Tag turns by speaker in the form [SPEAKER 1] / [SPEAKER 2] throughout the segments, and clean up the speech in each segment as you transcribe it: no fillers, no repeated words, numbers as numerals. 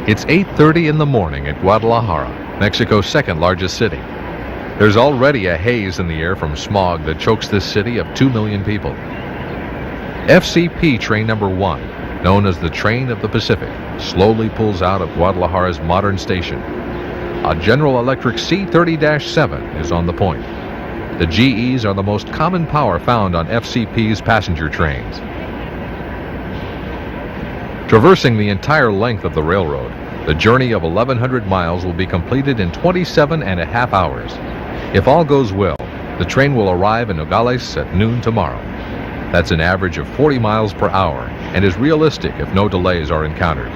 [SPEAKER 1] It's 8:30 in the morning at Guadalajara, Mexico's second largest city. There's already a haze in the air from smog that chokes this city of 2 million people. FCP train number 1, known as the Train of the Pacific, slowly pulls out of Guadalajara's modern station. A General Electric C30-7 is on the point. The GEs are the most common power found on FCP's passenger trains. Traversing the entire length of the railroad, the journey of 1,100 miles will be completed in 27.5 hours. If all goes well, the train will arrive in Nogales at noon tomorrow. That's an average of 40 miles per hour and is realistic if no delays are encountered.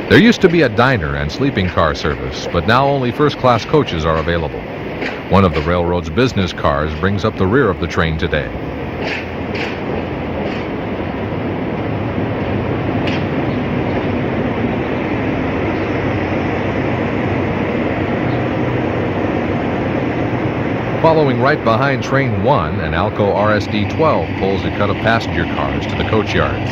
[SPEAKER 1] There used to be a diner and sleeping car service, but now only first-class coaches are available. One of the railroad's business cars brings up the rear of the train today. Following right behind Train 1, an Alco RSD-12 pulls a cut of passenger cars to the coach yards.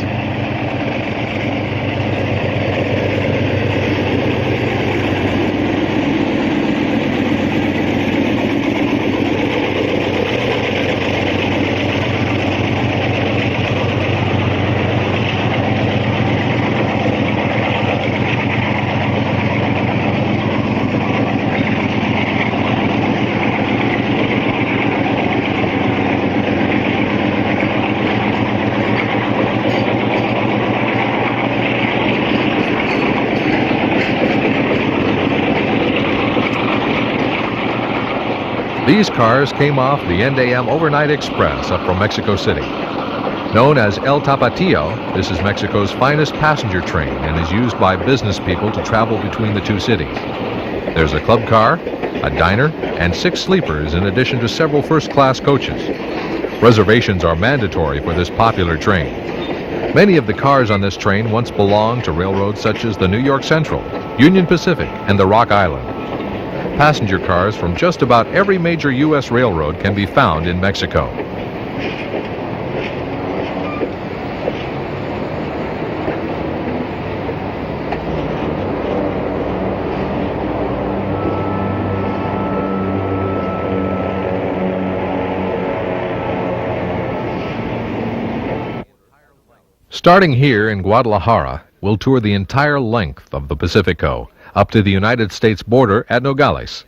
[SPEAKER 1] These cars came off the NDM Overnight Express up from Mexico City. Known as El Tapatio, this is Mexico's finest passenger train and is used by business people to travel between the two cities. There's a club car, a diner, and 6 sleepers in addition to several first-class coaches. Reservations are mandatory for this popular train. Many of the cars on this train once belonged to railroads such as the New York Central, Union Pacific, and the Rock Island. Passenger cars from just about every major U.S. railroad can be found in Mexico. Starting here in Guadalajara, we'll tour the entire length of the Pacifico, up to the United States border at Nogales.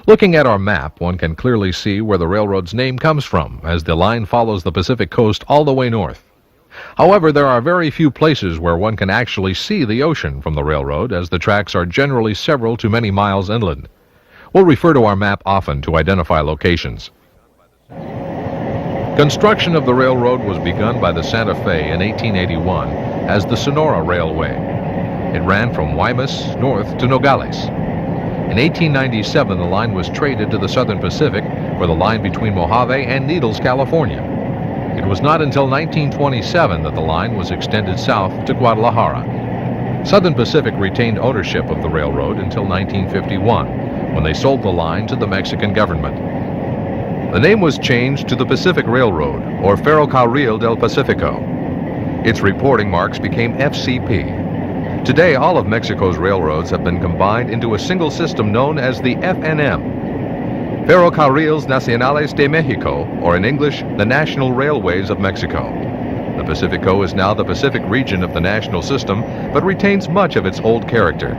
[SPEAKER 1] Looking at our map, one can clearly see where the railroad's name comes from, as the line follows the Pacific coast all the way north. However, there are very few places where one can actually see the ocean from the railroad, as the tracks are generally several to many miles inland. We'll refer to our map often to identify locations. Construction of the railroad was begun by the Santa Fe in 1881 as the Sonora Railway. It ran from Guaymas north to Nogales. In 1897, the line was traded to the Southern Pacific for the line between Mojave and Needles, California. It was not until 1927 that the line was extended south to Guadalajara. Southern Pacific retained ownership of the railroad until 1951, when they sold the line to the Mexican government. The name was changed to the Pacific Railroad, or Ferrocarril del Pacifico. Its reporting marks became FCP. Today, all of Mexico's railroads have been combined into a single system known as the FNM. Ferrocarriles Nacionales de Mexico, or in English, the National Railways of Mexico. The Pacifico is now the Pacific region of the national system, but retains much of its old character.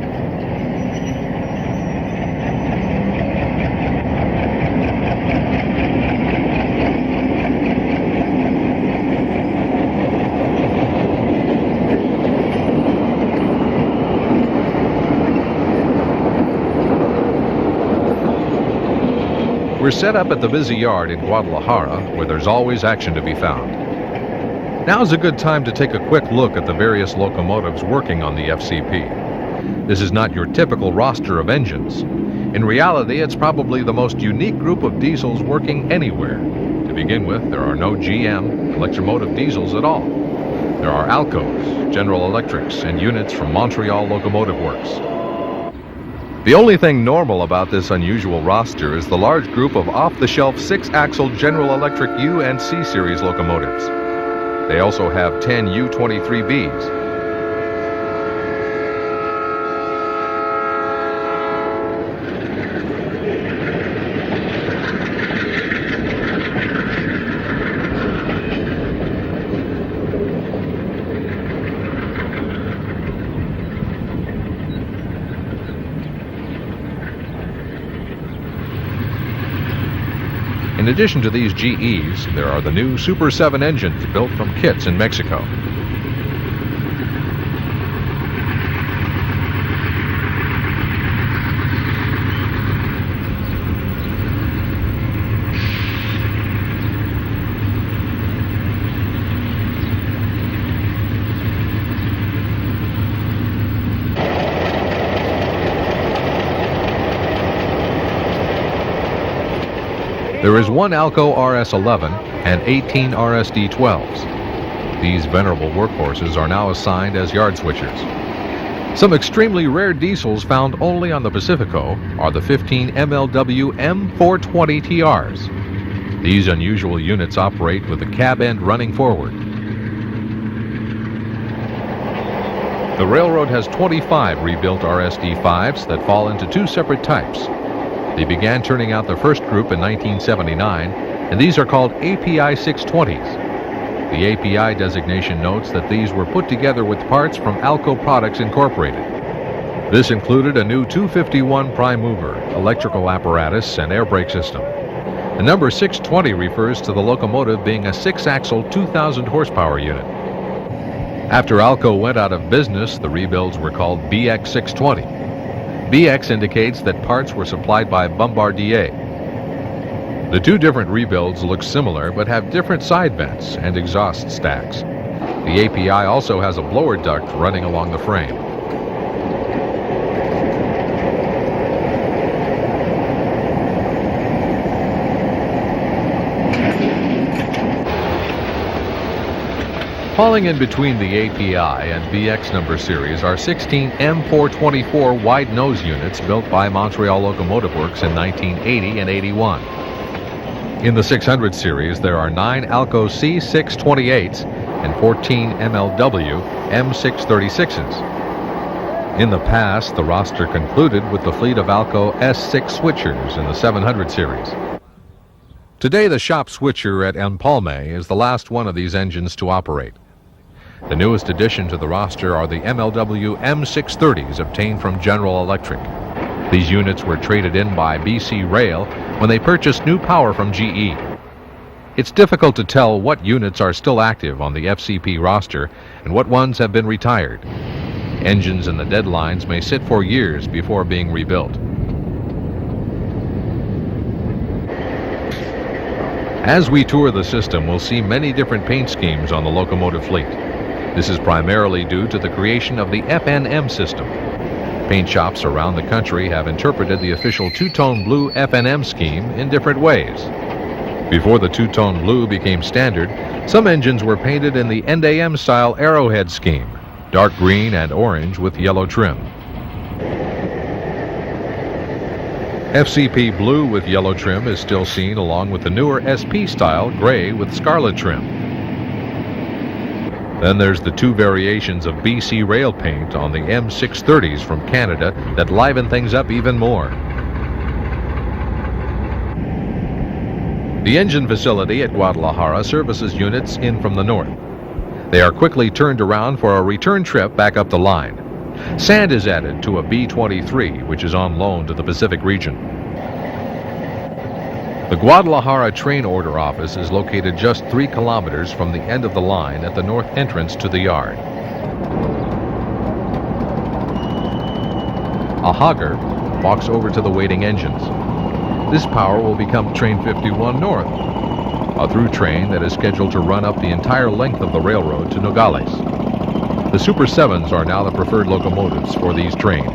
[SPEAKER 1] We're set up at the busy yard in Guadalajara, where there's always action to be found. Now's a good time to take a quick look at the various locomotives working on the FCP. This is not your typical roster of engines. In reality, it's probably the most unique group of diesels working anywhere. To begin with, there are no GM electromotive diesels at all. There are Alcos, General Electrics, and units from Montreal Locomotive Works. The only thing normal about this unusual roster is the large group of off-the-shelf 6-axle General Electric U and C series locomotives. They also have 10 U-23Bs. In addition to these GEs, there are the new Super 7 engines built from kits in Mexico. There is one Alco RS-11 and 18 RSD-12s. These venerable workhorses are now assigned as yard switchers. Some extremely rare diesels found only on the Pacifico are the 15 MLW M420 TRs. These unusual units operate with the cab end running forward. The railroad has 25 rebuilt RSD-5s that fall into two separate types. They began turning out the first group in 1979, and these are called API 620s. The API designation notes that these were put together with parts from Alco Products Incorporated. This included a new 251 prime mover, electrical apparatus, and air brake system. The number 620 refers to the locomotive being a 6-axle 2,000 horsepower unit. After Alco went out of business, the rebuilds were called BX 620. BX indicates that parts were supplied by Bombardier. The two different rebuilds look similar but have different side vents and exhaust stacks. The API also has a blower duct running along the frame. Falling in between the API and BX number series are 16 M424 wide nose units built by Montreal Locomotive Works in 1980 and 81. In the 600 series, there are 9 Alco C628s and 14 MLW M636s. In the past, the roster concluded with the fleet of Alco S6 switchers in the 700 series. Today, the shop switcher at Empalme is the last one of these engines to operate. The newest addition to the roster are the MLW M630s obtained from General Electric. These units were traded in by BC Rail when they purchased new power from GE. It's difficult to tell what units are still active on the FCP roster and what ones have been retired. Engines in the deadlines may sit for years before being rebuilt. As we tour the system, we'll see many different paint schemes on the locomotive fleet. This is primarily due to the creation of the FNM system. Paint shops around the country have interpreted the official two-tone blue FNM scheme in different ways. Before the two-tone blue became standard, some engines were painted in the NDM-style arrowhead scheme, dark green and orange with yellow trim. FCP blue with yellow trim is still seen along with the newer SP-style gray with scarlet trim. Then there's the two variations of BC rail paint on the M630s from Canada that liven things up even more. The engine facility at Guadalajara services units in from the north. They are quickly turned around for a return trip back up the line. Sand is added to a B-23, which is on loan to the Pacific region. The Guadalajara train order office is located just 3 kilometers from the end of the line at the north entrance to the yard. A hogger walks over to the waiting engines. This power will become Train 51 North, a through train that is scheduled to run up the entire length of the railroad to Nogales. The Super 7s are now the preferred locomotives for these trains.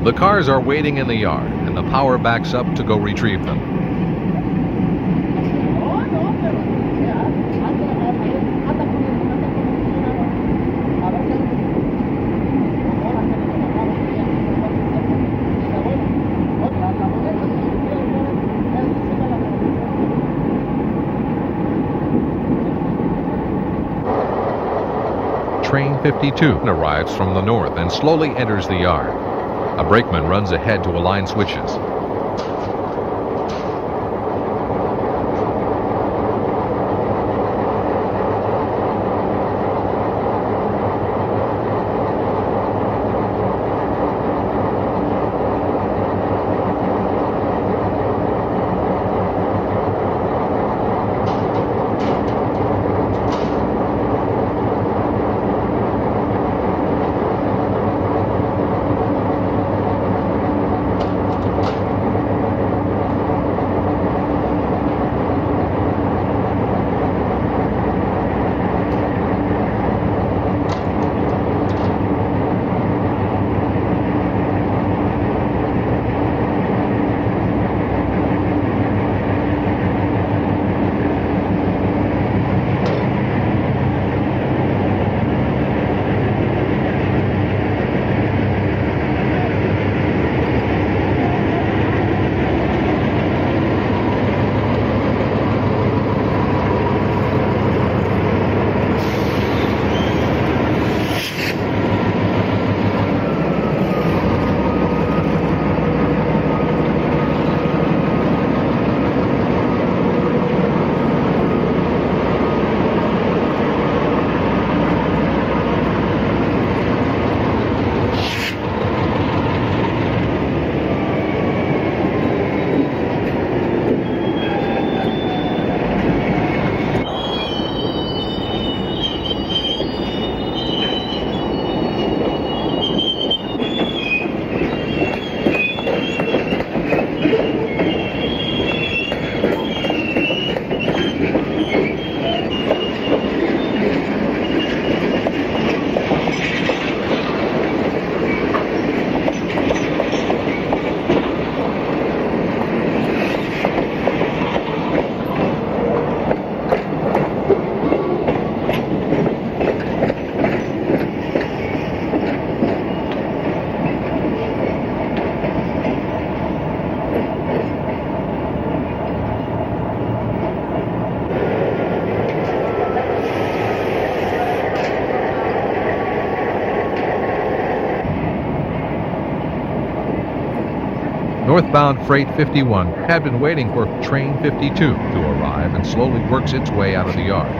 [SPEAKER 1] The cars are waiting in the yard, and the power backs up to go retrieve them. Train 52 arrives from the north and slowly enters the yard. A brakeman runs ahead to align switches. Northbound Freight 51 had been waiting for Train 52 to arrive and slowly works its way out of the yard.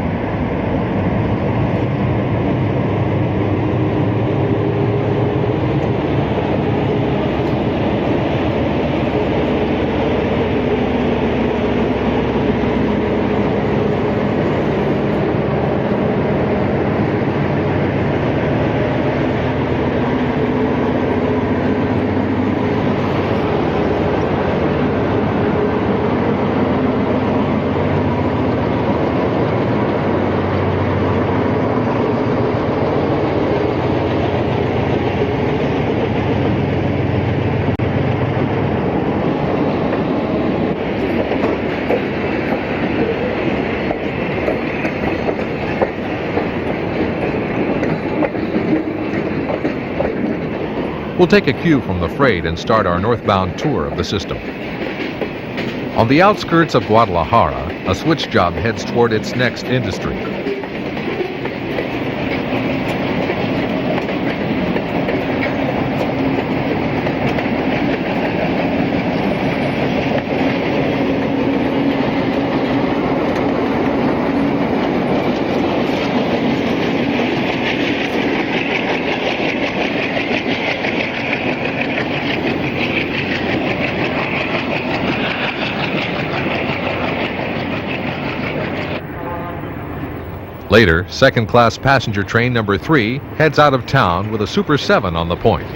[SPEAKER 1] We'll take a cue from the freight and start our northbound tour of the system. On the outskirts of Guadalajara, a switch job heads toward its next industry. Later, second-class passenger train number 3 heads out of town with a Super 7 on the point.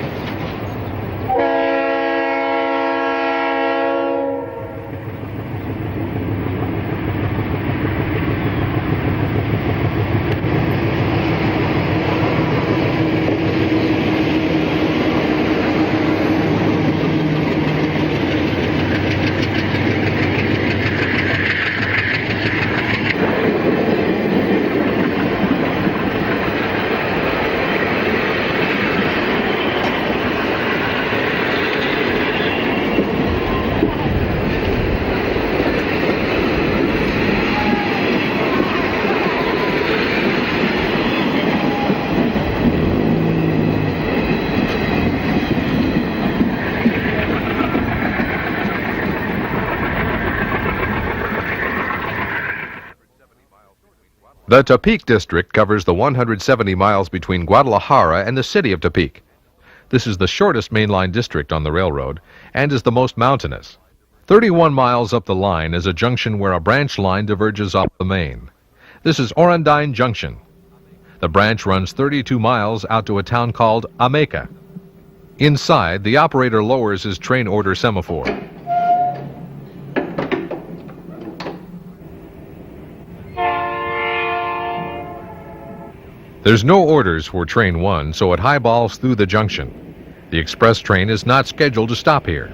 [SPEAKER 1] The Tepic district covers the 170 miles between Guadalajara and the city of Tepic. This is the shortest mainline district on the railroad and is the most mountainous. 31 miles up the line is a junction where a branch line diverges off the main. This is Orandine Junction. The branch runs 32 miles out to a town called Ameca. Inside, the operator lowers his train order semaphore. There's no orders for Train 1, so it highballs through the junction. The express train is not scheduled to stop here.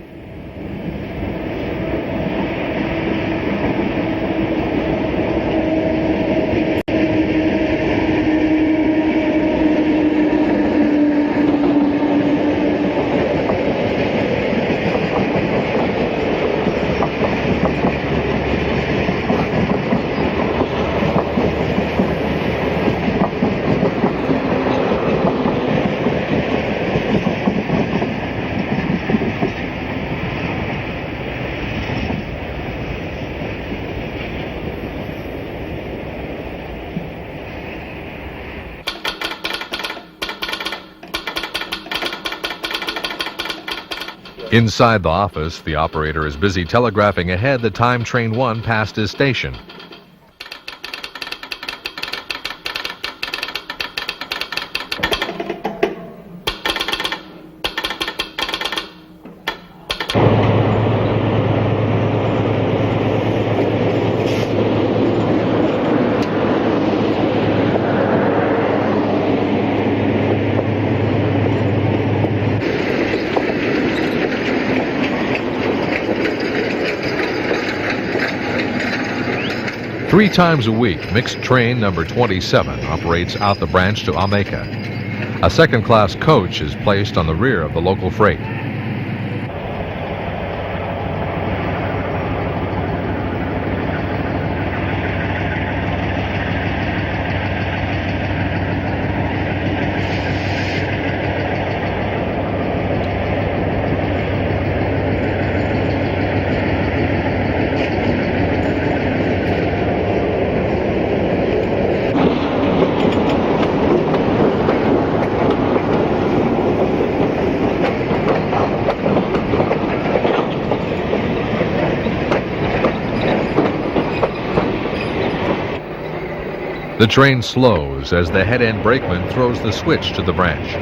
[SPEAKER 1] Inside the office, the operator is busy telegraphing ahead the time Train 1 passed his station. Three times a week, mixed train number 27 operates out the branch to Ameca. A second-class coach is placed on the rear of the local freight. The train slows as the head-end brakeman throws the switch to the branch.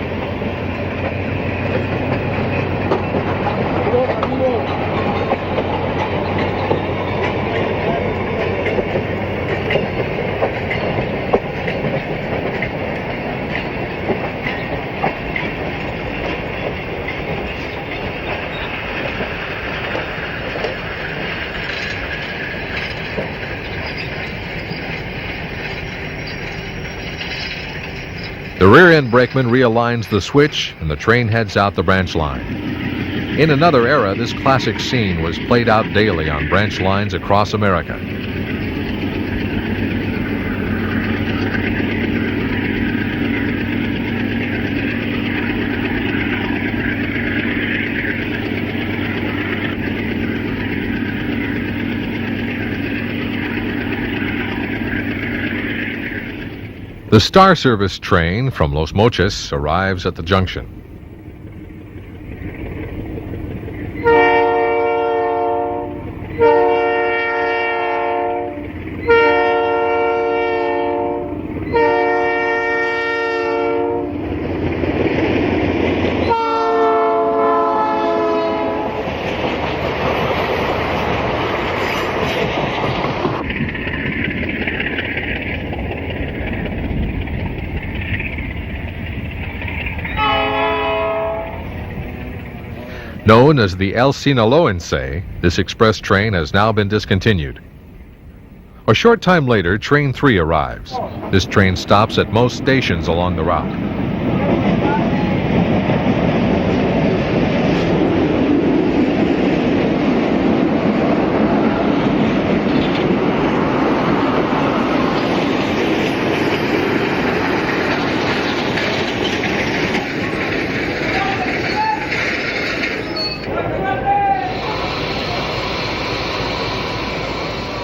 [SPEAKER 1] The rear-end brakeman realigns the switch, and the train heads out the branch line. In another era, this classic scene was played out daily on branch lines across America. The Star Service train from Los Mochis arrives at the junction. Known as the El Sinaloense, this express train has now been discontinued. A short time later, Train 3 arrives. This train stops at most stations along the route.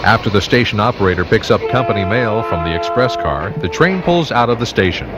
[SPEAKER 1] After the station operator picks up company mail from the express car, the train pulls out of the station.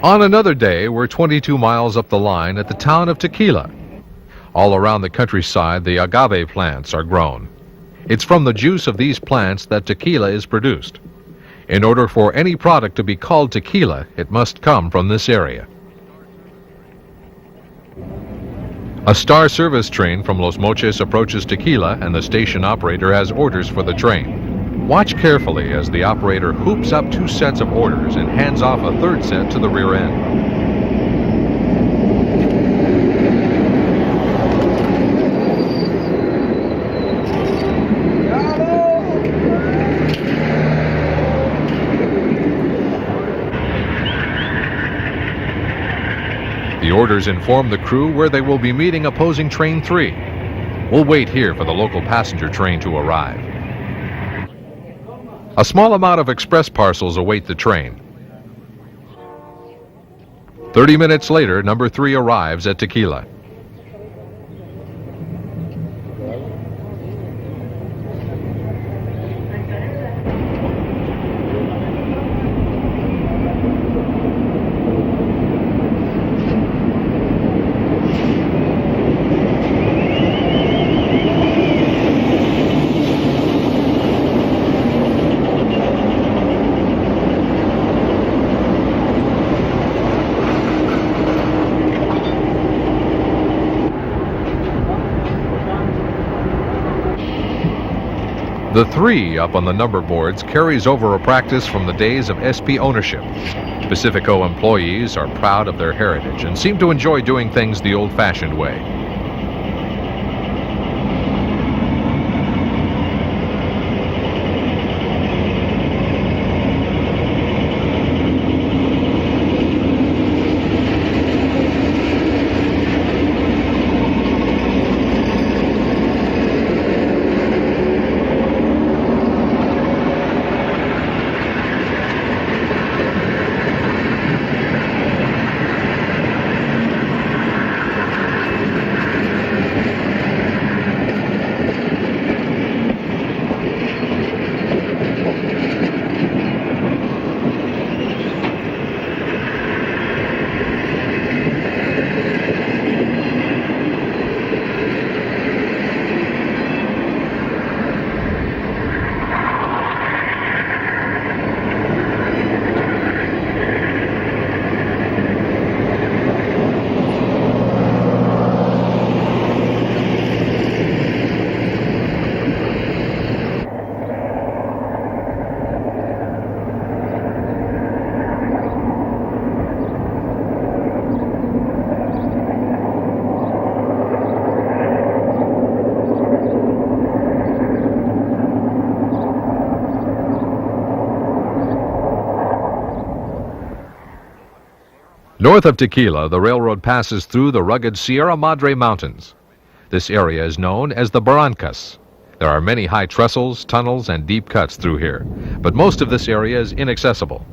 [SPEAKER 1] On another day, we're 22 miles up the line at the town of Tequila. All around the countryside, the agave plants are grown. It's from the juice of these plants that tequila is produced. In order for any product to be called tequila, it must come from this area. A Star Service train from Los Mochis approaches Tequila, and the station operator has orders for the train. Watch carefully as the operator hoops up 2 sets of orders and hands off a 3rd set to the rear end. The orders inform the crew where they will be meeting opposing Train 3. We'll wait here for the local passenger train to arrive. A small amount of express parcels await the train. 30 minutes later, number 3 arrives at Tequila. The 3 up on the number boards carries over a practice from the days of SP ownership. Pacifico employees are proud of their heritage and seem to enjoy doing things the old-fashioned way. North of Tequila, the railroad passes through the rugged Sierra Madre Mountains. This area is known as the Barrancas. There are many high trestles, tunnels, and deep cuts through here, but most of this area is inaccessible.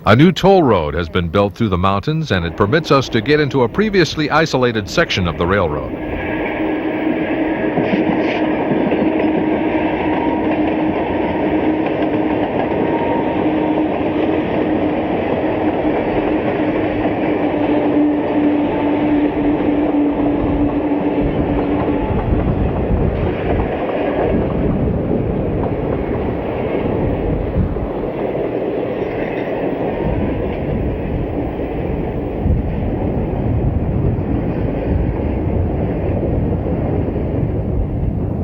[SPEAKER 1] A new toll road has been built through the mountains, and it permits us to get into a previously isolated section of the railroad.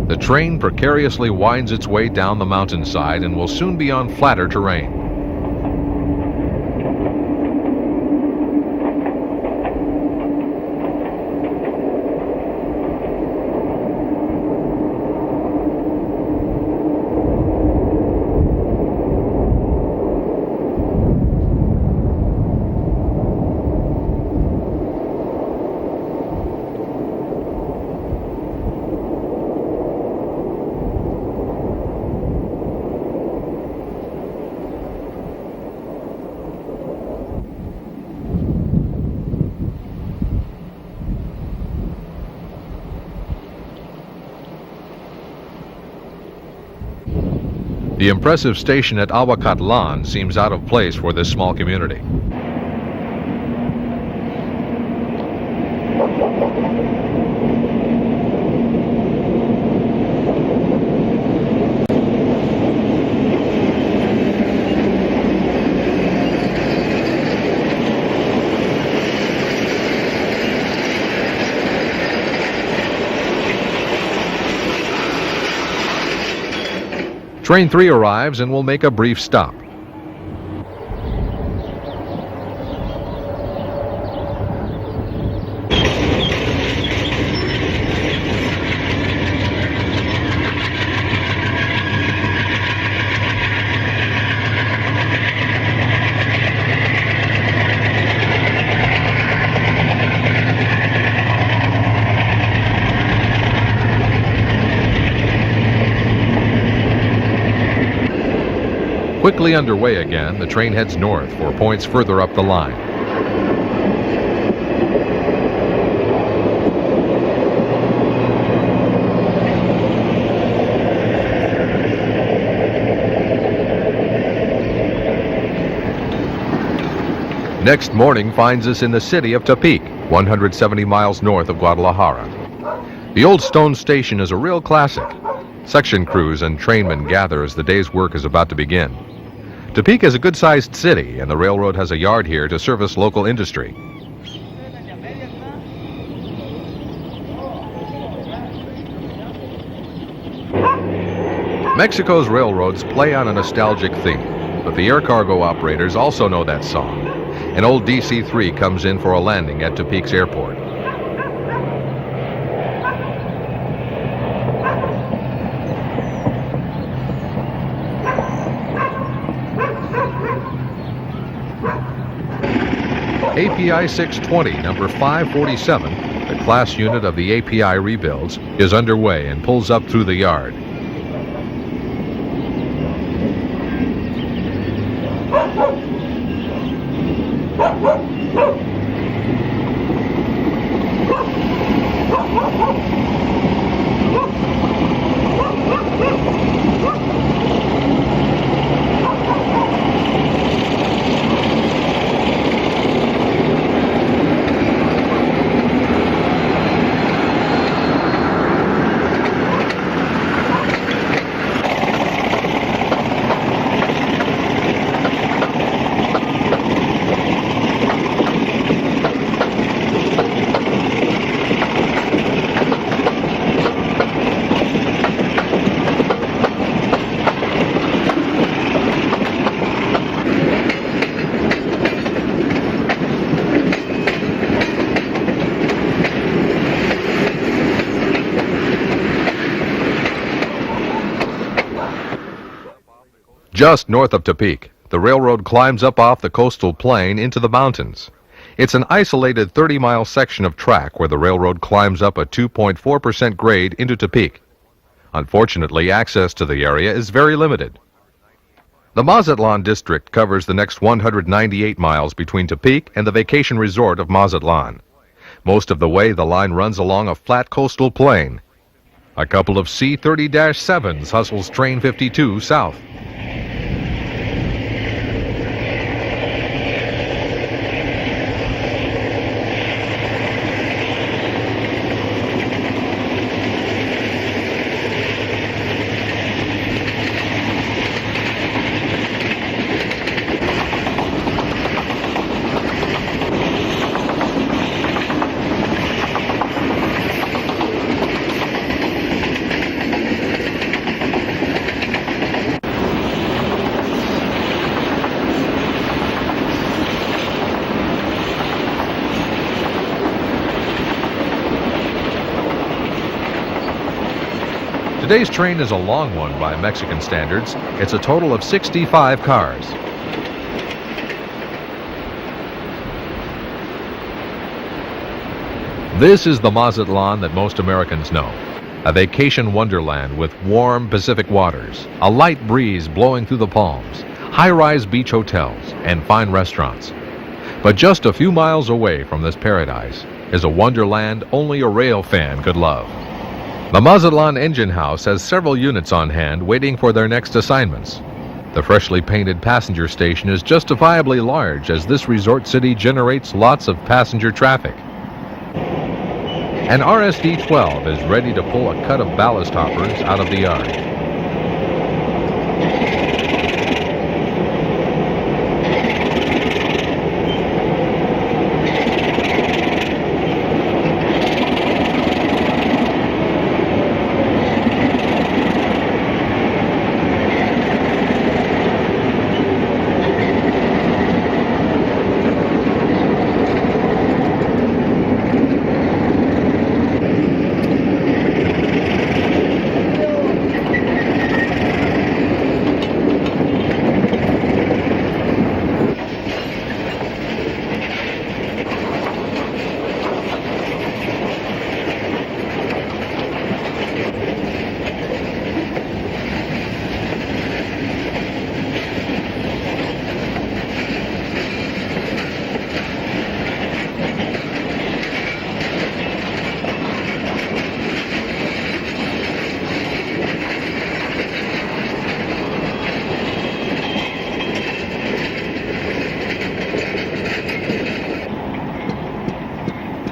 [SPEAKER 1] The train precariously winds its way down the mountainside and will soon be on flatter terrain. The impressive station at Aguacatlan seems out of place for this small community. Train 3 arrives and will make a brief stop. Quickly underway again, the train heads north for points further up the line. Next morning finds us in the city of Tepic, 170 miles north of Guadalajara. The old stone station is a real classic. Section crews and trainmen gather as the day's work is about to begin. Tepic is a good-sized city, and the railroad has a yard here to service local industry. Mexico's railroads play on a nostalgic theme, but the air cargo operators also know that song. An old DC-3 comes in for a landing at Tepic's airport. API 620, number 547, the class unit of the API rebuilds, is underway and pulls up through the yard. Just north of Tepic, the railroad climbs up off the coastal plain into the mountains. It's an isolated 30-mile section of track where the railroad climbs up a 2.4% grade into Tepic. Unfortunately, access to the area is very limited. The Mazatlan district covers the next 198 miles between Tepic and the vacation resort of Mazatlan. Most of the way, the line runs along a flat coastal plain. A couple of C-30-7s hustles Train 52 south. Today's train is a long one by Mexican standards. It's a total of 65 cars. This is the Mazatlan that most Americans know. A vacation wonderland with warm Pacific waters, a light breeze blowing through the palms, high-rise beach hotels, and fine restaurants. But just a few miles away from this paradise is a wonderland only a rail fan could love. The Mazatlan engine house has several units on hand waiting for their next assignments. The freshly painted passenger station is justifiably large as this resort city generates lots of passenger traffic. An RSD-12 is ready to pull a cut of ballast hoppers out of the yard.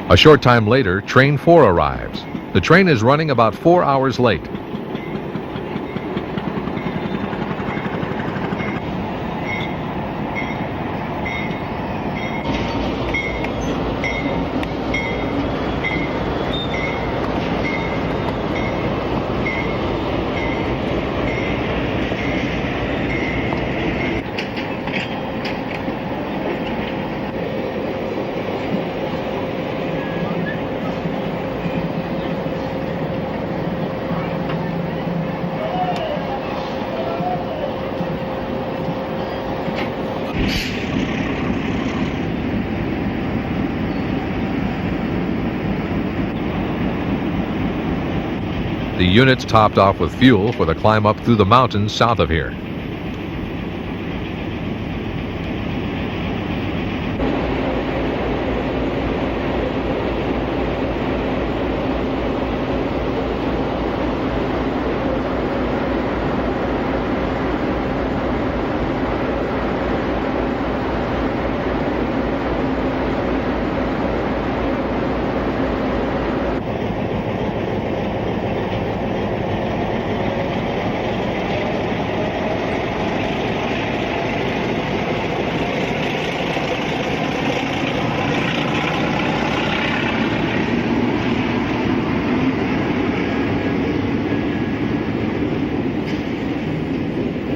[SPEAKER 1] A short time later, Train 4 arrives. The train is running about 4 hours late. The unit's topped off with fuel for the climb up through the mountains south of here.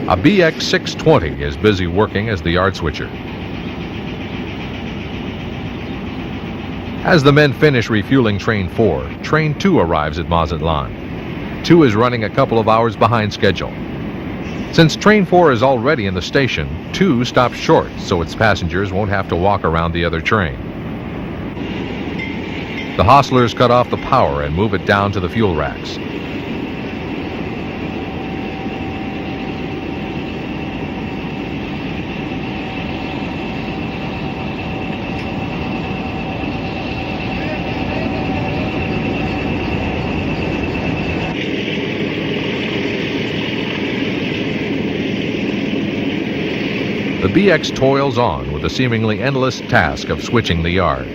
[SPEAKER 1] A BX-620 is busy working as the yard switcher. As the men finish refueling Train 4, Train 2 arrives at Mazatlan. 2 is running a couple of hours behind schedule. Since Train 4 is already in the station, 2 stops short so its passengers won't have to walk around the other train. The hostlers cut off the power and move it down to the fuel racks. The BX toils on with the seemingly endless task of switching the yard.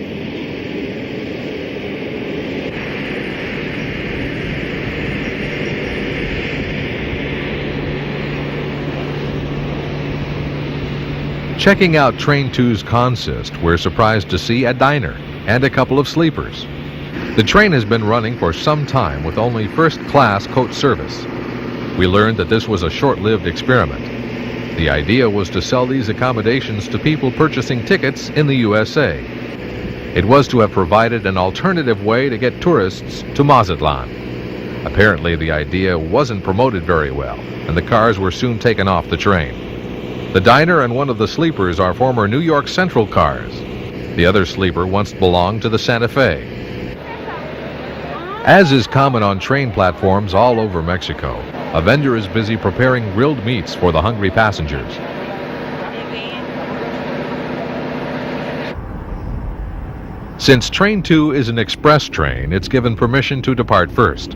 [SPEAKER 1] Checking out Train 2's consist, we're surprised to see a diner and a couple of sleepers. The train has been running for some time with only first-class coach service. We learned that this was a short-lived experiment. The idea was to sell these accommodations to people purchasing tickets in the USA. It was to have provided an alternative way to get tourists to Mazatlan. Apparently, the idea wasn't promoted very well, and the cars were soon taken off the train. The diner and one of the sleepers are former New York Central cars. The other sleeper once belonged to the Santa Fe. As is common on train platforms all over Mexico, a vendor is busy preparing grilled meats for the hungry passengers. Since Train 2 is an express train, it's given permission to depart first.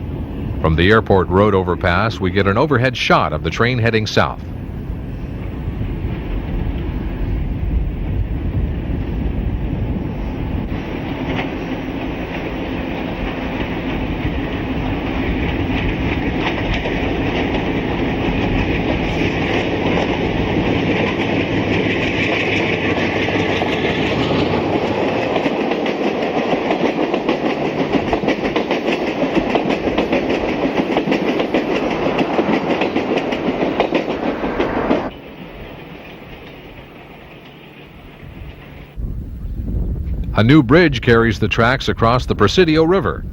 [SPEAKER 1] From the airport road overpass, we get an overhead shot of the train heading south. A new bridge carries the tracks across the Presidio River.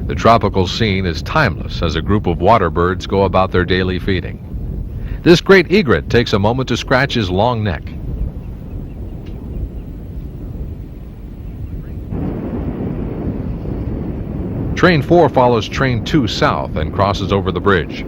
[SPEAKER 1] The tropical scene is timeless as a group of water birds go about their daily feeding. This great egret takes a moment to scratch his long neck. Train 4 follows Train 2 south and crosses over the bridge.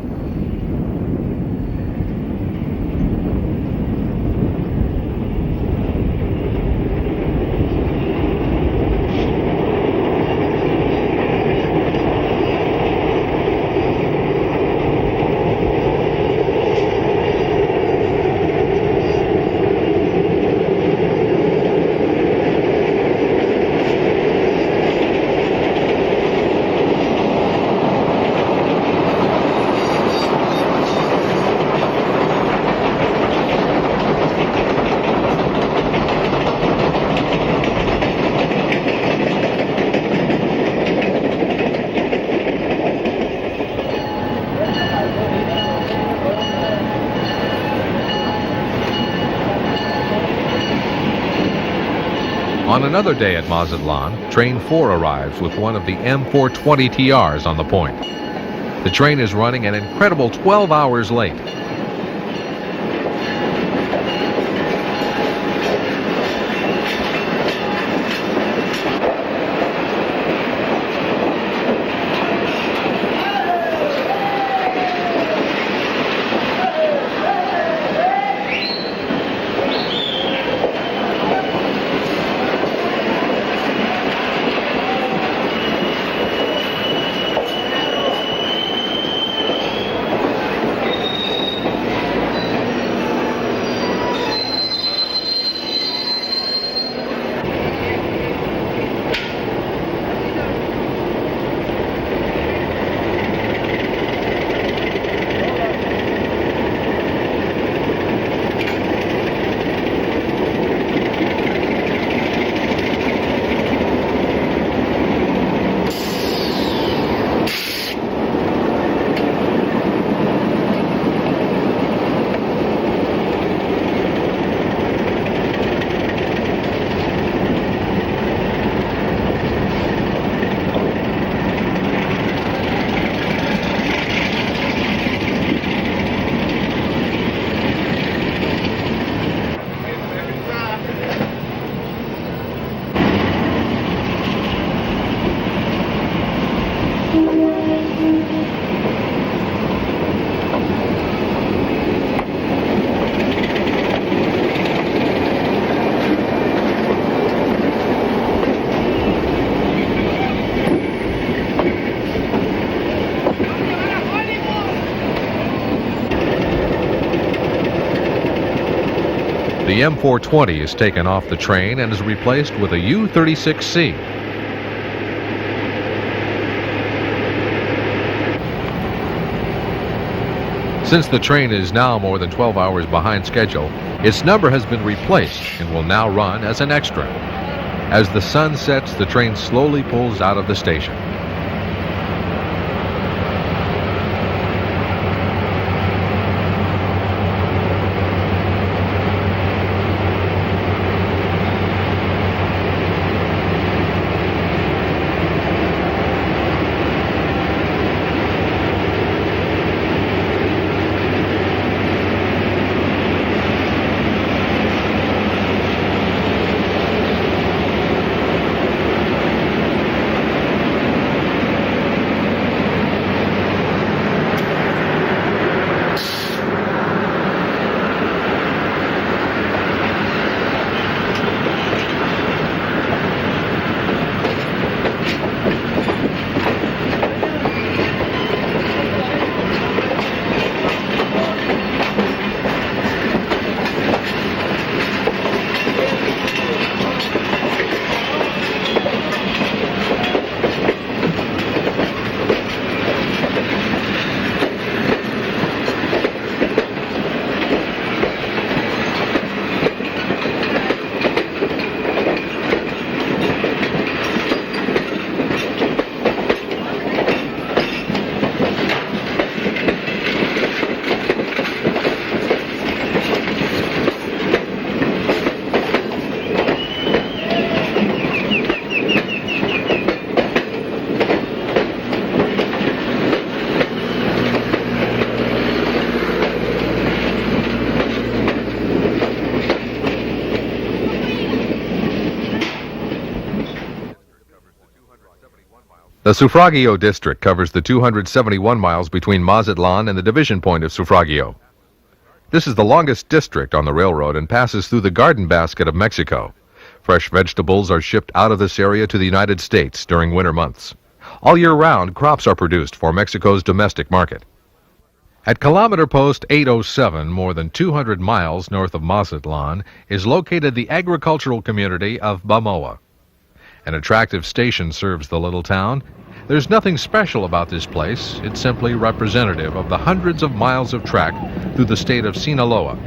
[SPEAKER 1] On another day at Mazatlan, Train 4 arrives with one of the M420TRs on the point. The train is running an incredible 12 hours late. The M420 is taken off the train and is replaced with a U-36C. Since the train is now more than 12 hours behind schedule, its number has been replaced and will now run as an extra. As the sun sets, the train slowly pulls out of the station. The Suffragio district covers the 271 miles between Mazatlan and the division point of Suffragio. This is the longest district on the railroad and passes through the garden basket of Mexico. Fresh vegetables are shipped out of this area to the United States during winter months. All year round, crops are produced for Mexico's domestic market. At kilometer post 807, more than 200 miles north of Mazatlan, is located the agricultural community of Bamoa. An attractive station serves the little town. There's nothing special about this place. It's simply representative of the hundreds of miles of track through the state of Sinaloa.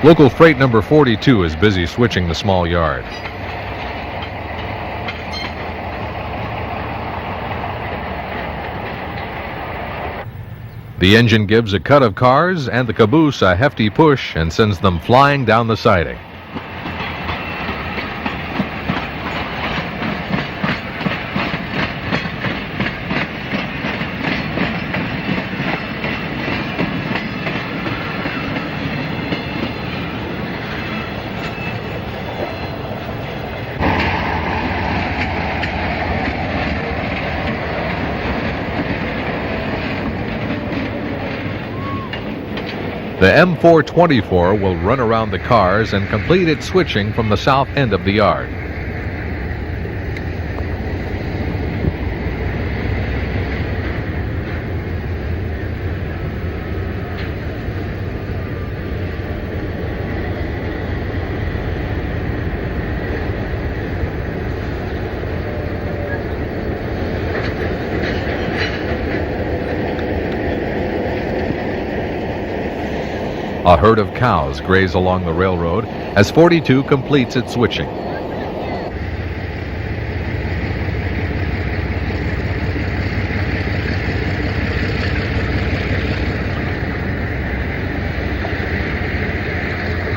[SPEAKER 1] Local freight number 42 is busy switching the small yard. The engine gives a cut of cars and the caboose a hefty push and sends them flying down the siding. The M424 will run around the cars and complete its switching from the south end of the yard. A herd of cows graze along the railroad as 42 completes its switching.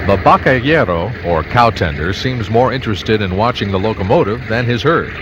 [SPEAKER 1] The vaquero, or cow tender, seems more interested in watching the locomotive than his herd.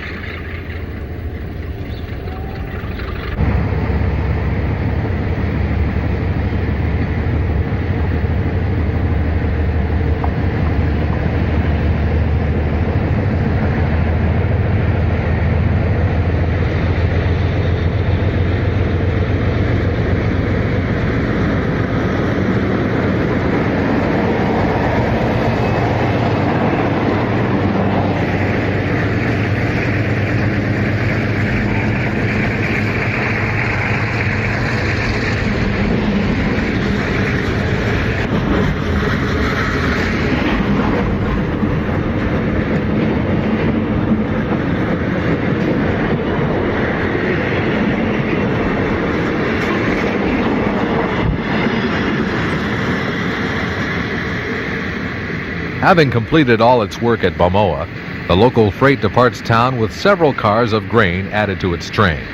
[SPEAKER 1] Having completed all its work at Balmoa, the local freight departs town with several cars of grain added to its train.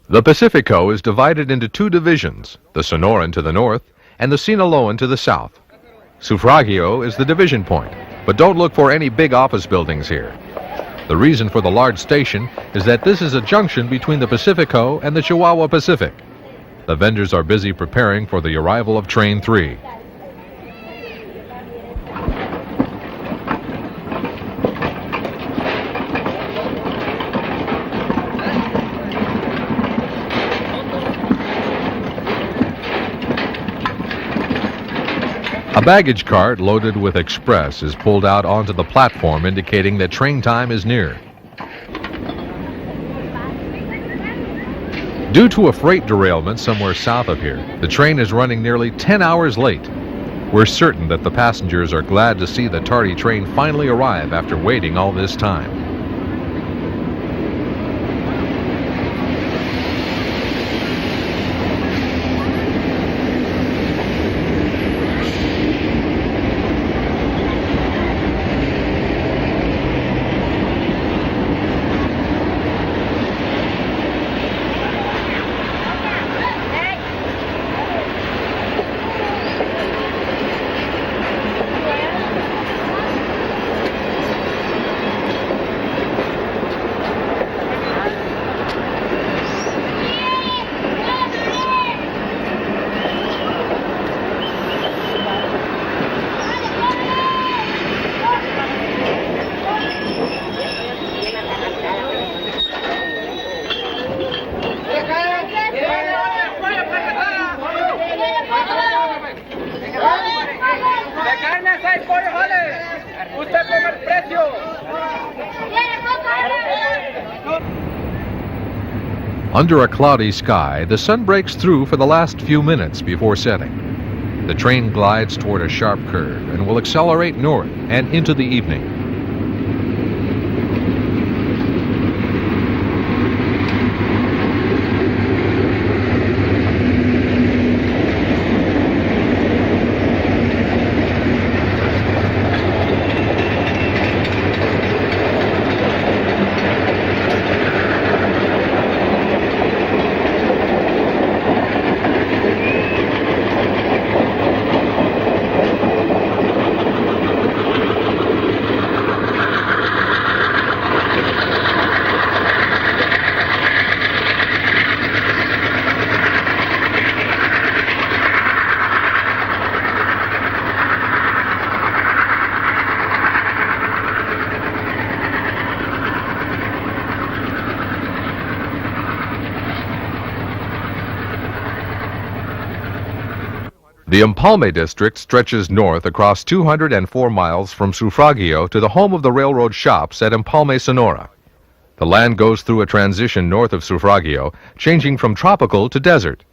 [SPEAKER 1] The Pacifico is divided into two divisions, the Sonoran to the north and the Sinaloan to the south. Sufragio is the division point, but don't look for any big office buildings here. The reason for the large station is that this is a junction between the Pacifico and the Chihuahua Pacific. The vendors are busy preparing for the arrival of Train 3. A baggage cart loaded with express is pulled out onto the platform, indicating that train time is near. Due to a freight derailment somewhere south of here, the train is running nearly 10 hours late. We're certain that the passengers are glad to see the tardy train finally arrive after waiting all this time. Under a cloudy sky, the sun breaks through for the last few minutes before setting. The train glides toward a sharp curve and will accelerate north and into the evening. The Empalme district stretches north across 204 miles from Sufragio to the home of the railroad shops at Empalme, Sonora. The land goes through a transition north of Sufragio, changing from tropical to desert.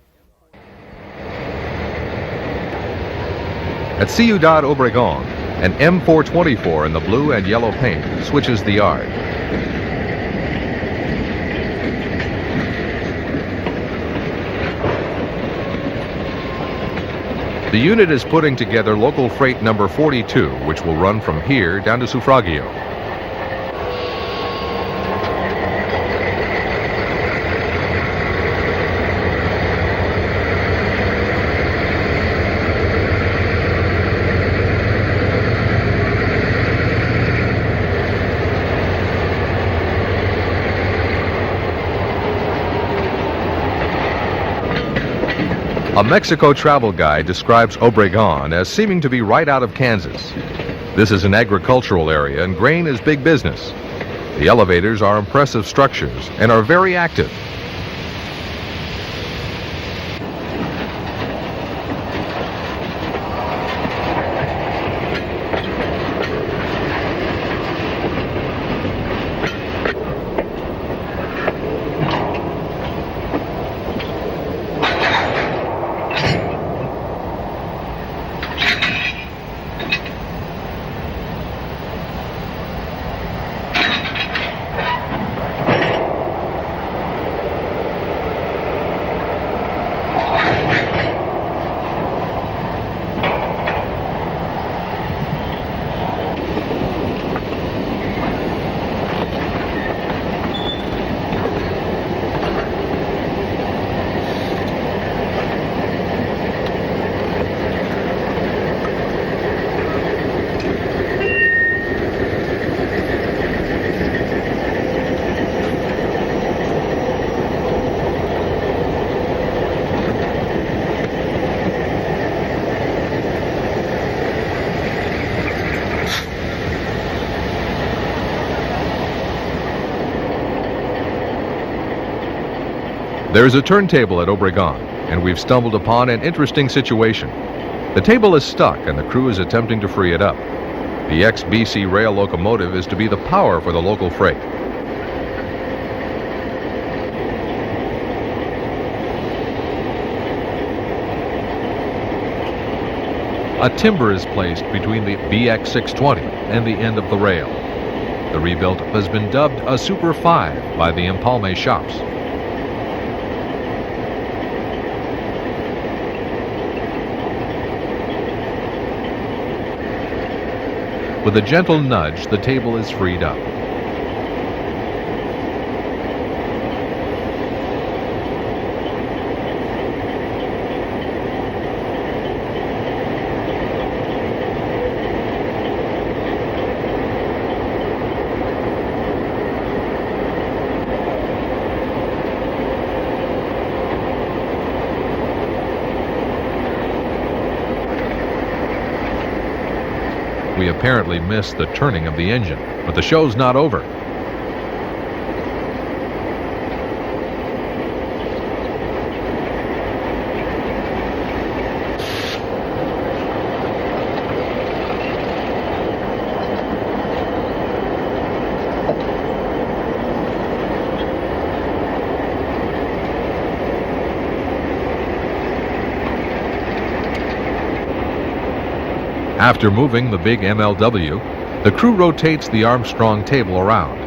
[SPEAKER 1] At Ciudad Obregón, an M424 in the blue and yellow paint switches the yard. The unit is putting together local freight number 42, which will run from here down to Sufragio. A Mexico travel guide describes Obregón as seeming to be right out of Kansas. This is an agricultural area and grain is big business. The elevators are impressive structures and are very active. There's a turntable at Obregon, and we've stumbled upon an interesting situation. The table is stuck, and the crew is attempting to free it up. The ex-BC rail locomotive is to be the power for the local freight. A timber is placed between the BX620 and the end of the rail. The rebuild has been dubbed a Super 5 by the Empalme shops. With a gentle nudge, the table is freed up. We apparently missed the turning of the engine, but the show's not over. After moving the big MLW, the crew rotates the Armstrong table around.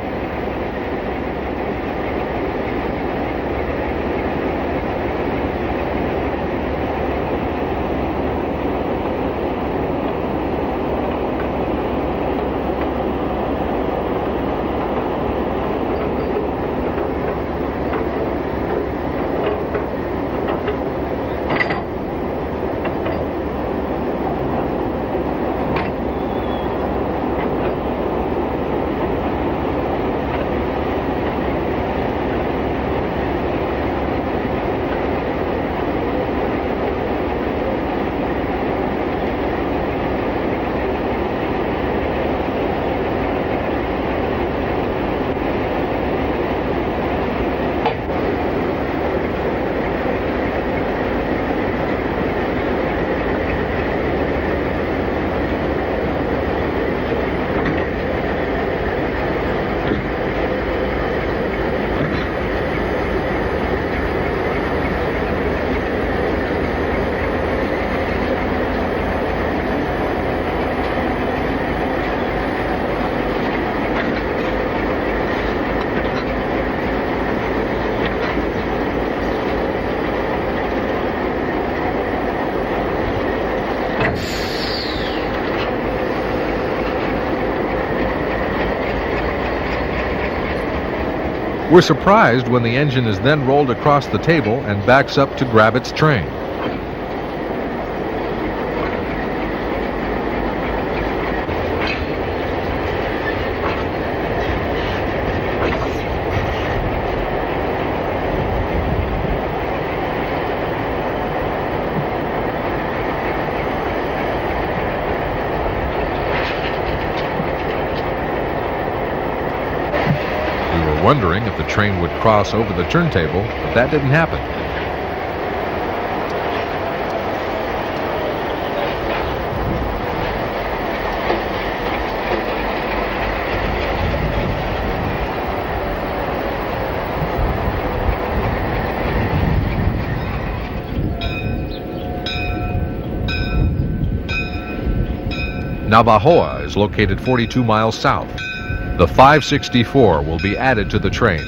[SPEAKER 1] We're surprised when the engine is then rolled across the table and backs up to grab its train. Wondering if the train would cross over the turntable, but that didn't happen. Navajoa is located 42 miles south. The 564 will be added to the train.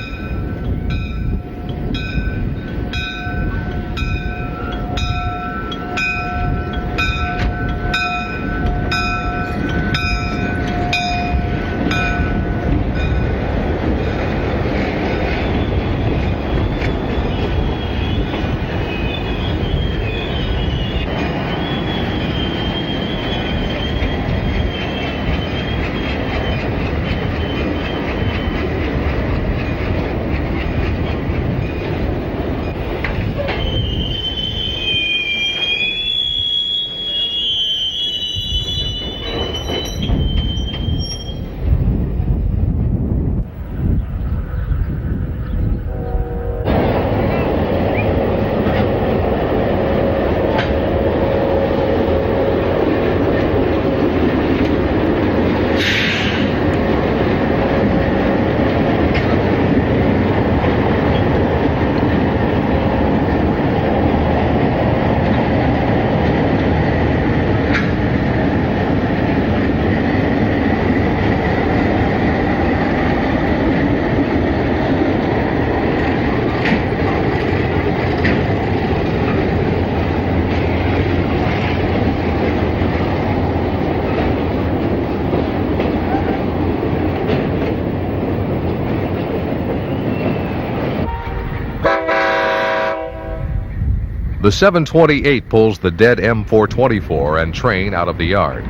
[SPEAKER 1] The 728 pulls the dead M424 and train out of the yard.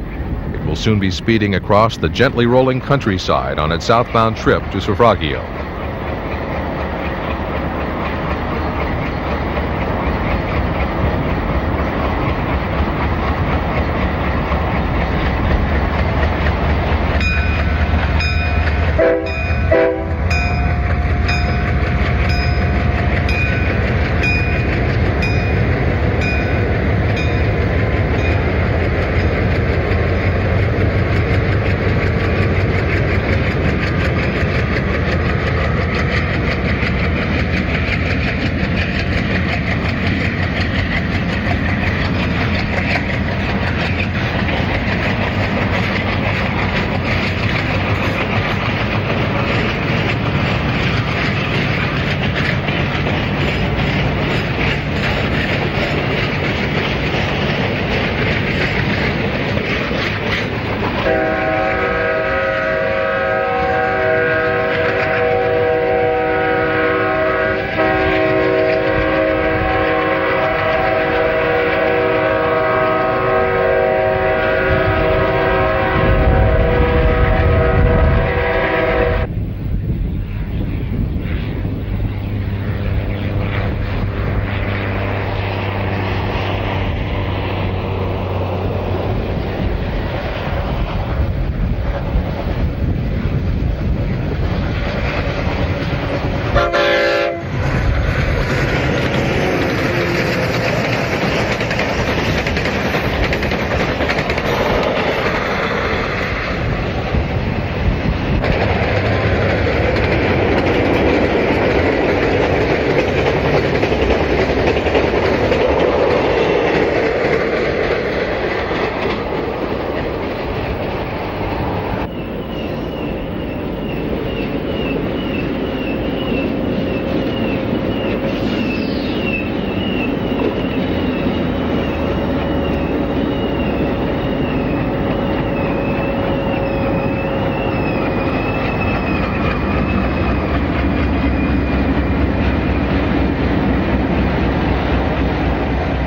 [SPEAKER 1] It will soon be speeding across the gently rolling countryside on its southbound trip to Suffragio.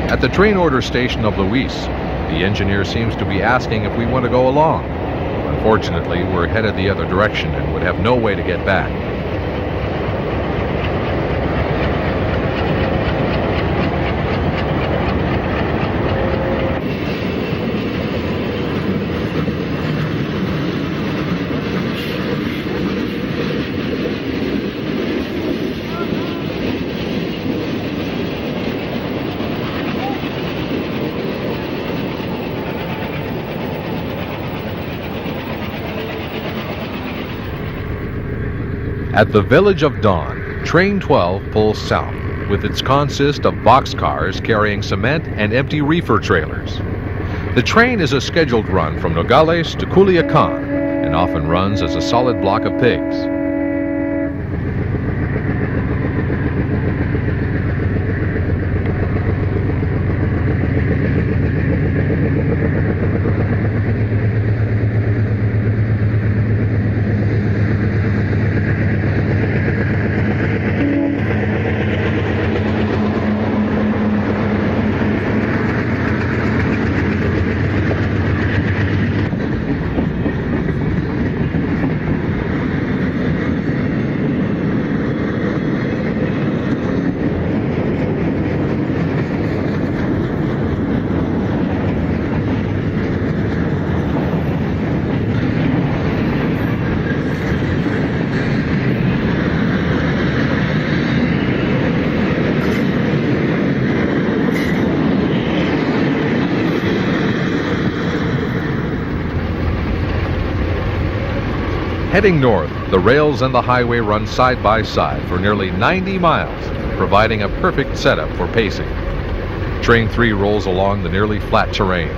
[SPEAKER 1] At the train order station of Luis, the engineer seems to be asking if we want to go along. Unfortunately, we're headed the other direction and would have no way to get back. At the village of Dawn, Train 12 pulls south, with its consist of boxcars carrying cement and empty reefer trailers. The train is a scheduled run from Nogales to Culiacan and often runs as a solid block of pigs. Heading north, the rails and the highway run side by side for nearly 90 miles, providing a perfect setup for pacing. Train 3 rolls along the nearly flat terrain.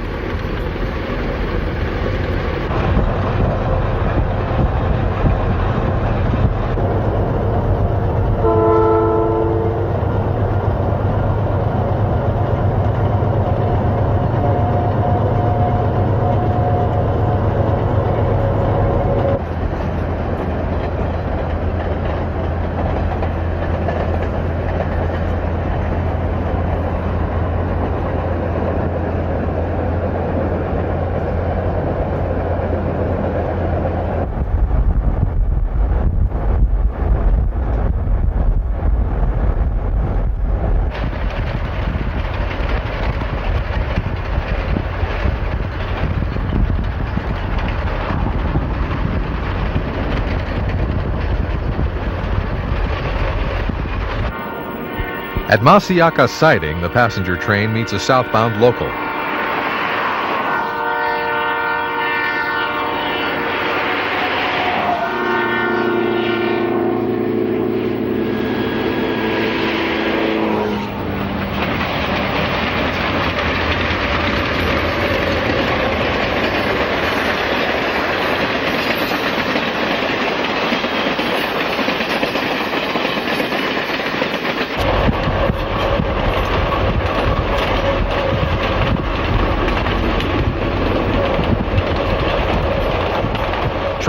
[SPEAKER 1] At Masiaca siding, the passenger train meets a southbound local.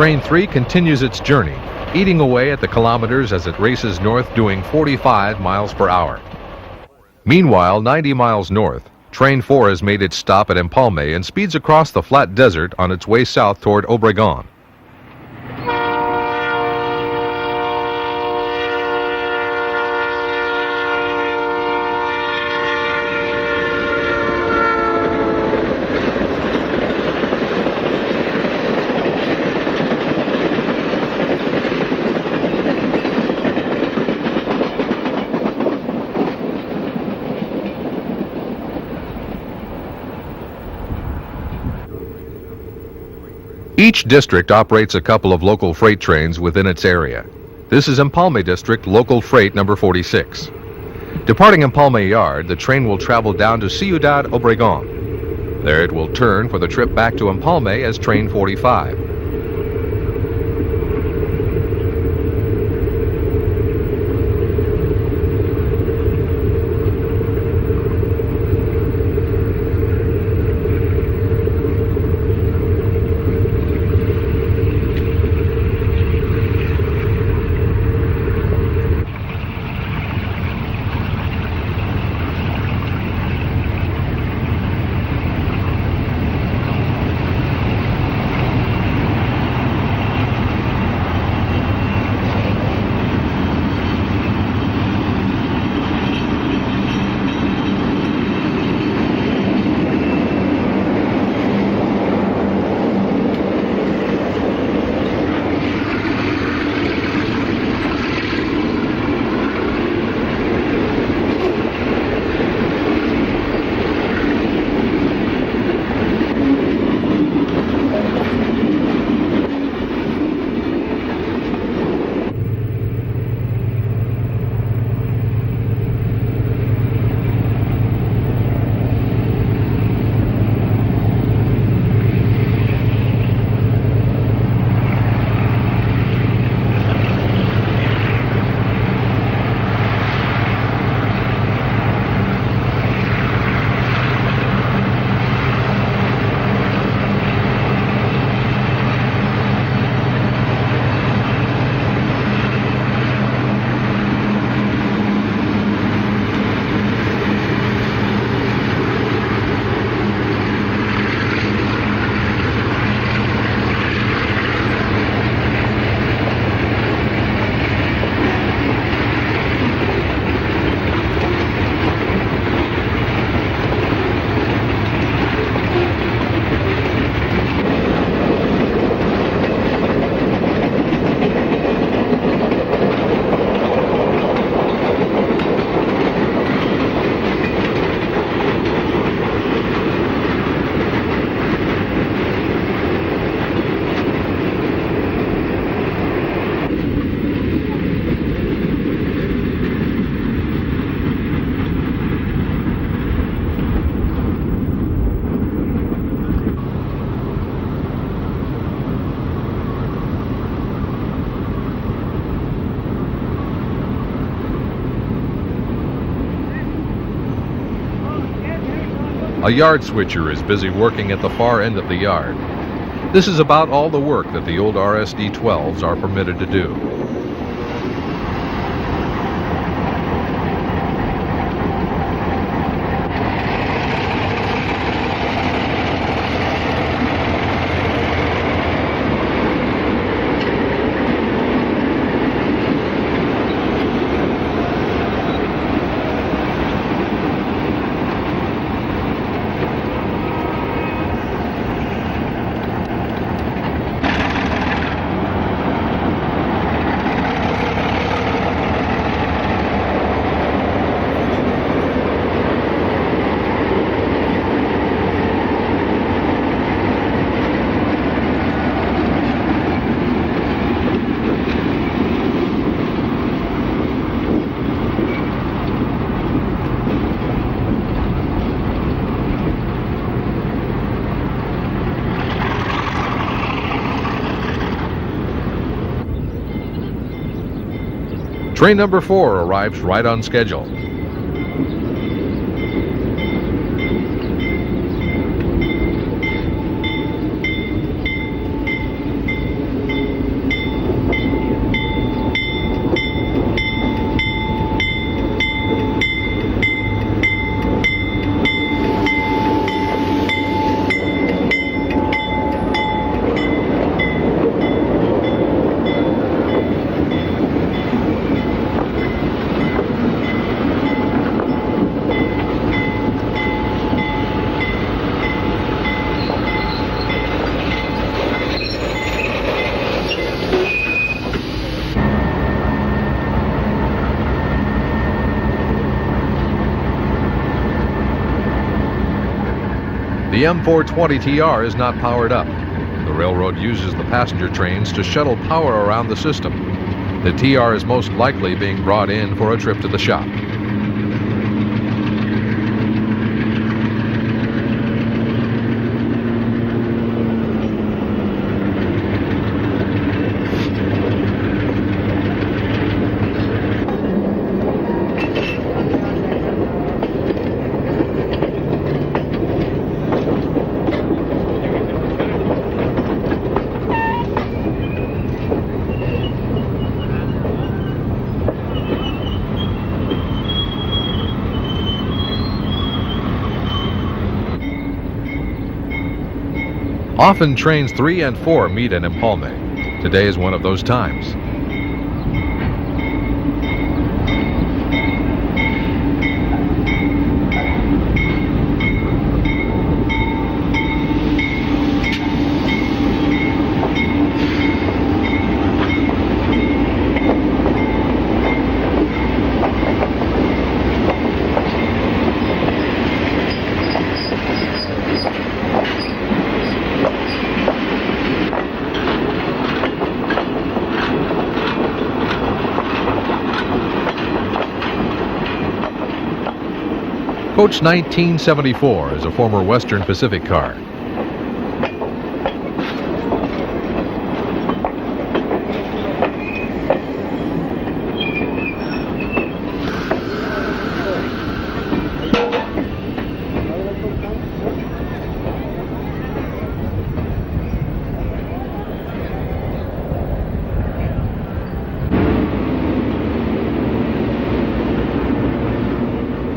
[SPEAKER 1] Train 3 continues its journey, eating away at the kilometers as it races north doing 45 miles per hour. Meanwhile, 90 miles north, Train 4 has made its stop at Empalme and speeds across the flat desert on its way south toward Obregon. Each district operates a couple of local freight trains within its area. This is Empalme District Local Freight number 46. Departing Empalme Yard, the train will travel down to Ciudad Obregon. There it will turn for the trip back to Empalme as Train 45. A yard switcher is busy working at the far end of the yard. This is about all the work that the old RSD-12s are permitted to do. Train number 4 arrives right on schedule. The M420TR is not powered up. The railroad uses the passenger trains to shuttle power around the system. The TR is most likely being brought in for a trip to the shop. Often trains 3 and 4 meet in Empalme. Today is one of those times. Coach 1974 is a former Western Pacific car.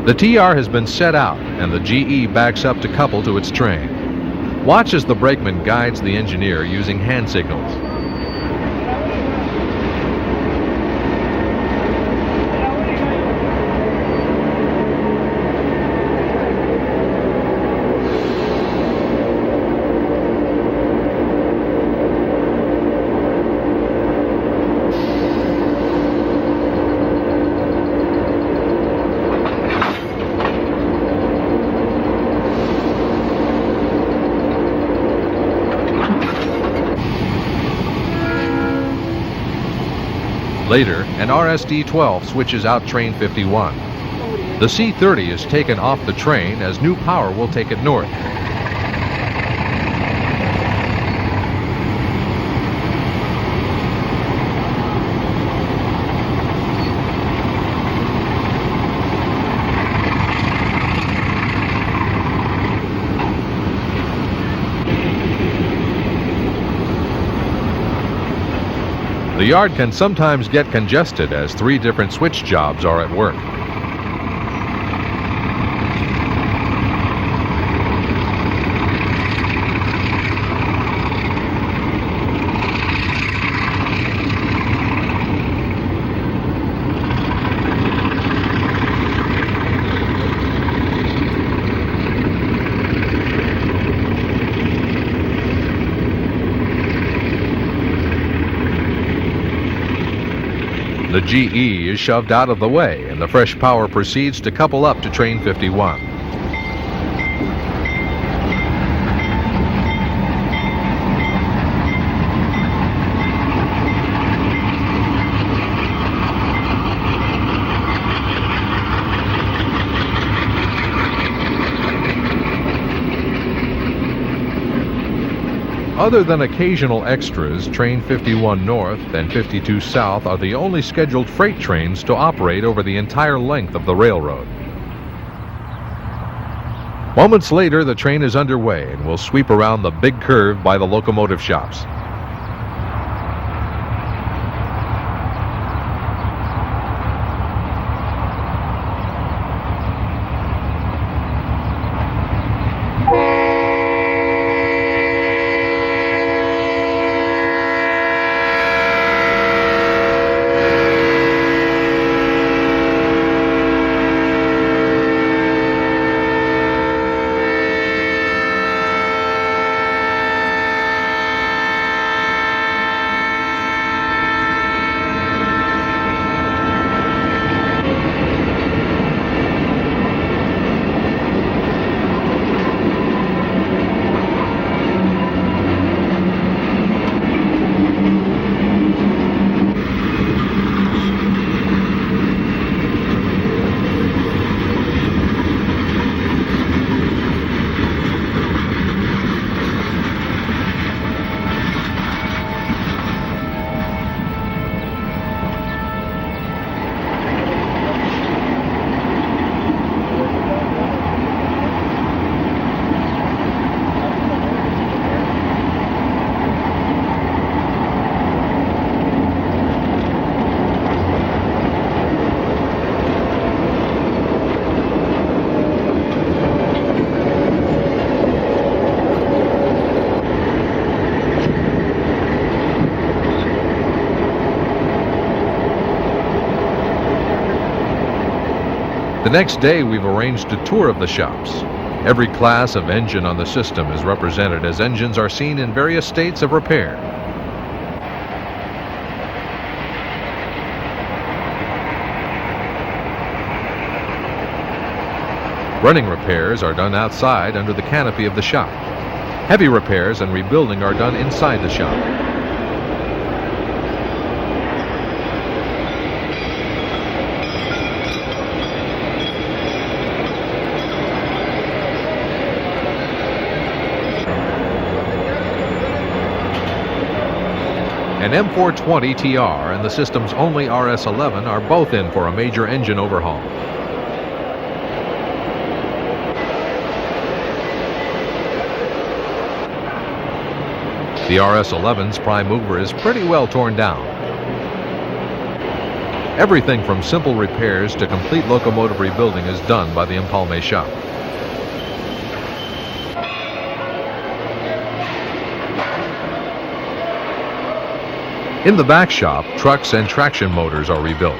[SPEAKER 1] The TR has been set out and the GE backs up to couple to its train. Watch as the brakeman guides the engineer using hand signals. Later, an RSD-12 switches out train 51. The C-30 is taken off the train as new power will take it north. The yard can sometimes get congested as 3 different switch jobs are at work. The GE is shoved out of the way and the fresh power proceeds to couple up to train 51. Other than occasional extras, Train 51 North and 52 South are the only scheduled freight trains to operate over the entire length of the railroad. Moments later, the train is underway and will sweep around the big curve by the locomotive shops. The next day, we've arranged a tour of the shops. Every class of engine on the system is represented as engines are seen in various states of repair. Running repairs are done outside under the canopy of the shop. Heavy repairs and rebuilding are done inside the shop. An M420 TR and the system's only RS-11 are both in for a major engine overhaul. The RS-11's prime mover is pretty well torn down. Everything from simple repairs to complete locomotive rebuilding is done by the Empalme shop. In the back shop, trucks and traction motors are rebuilt.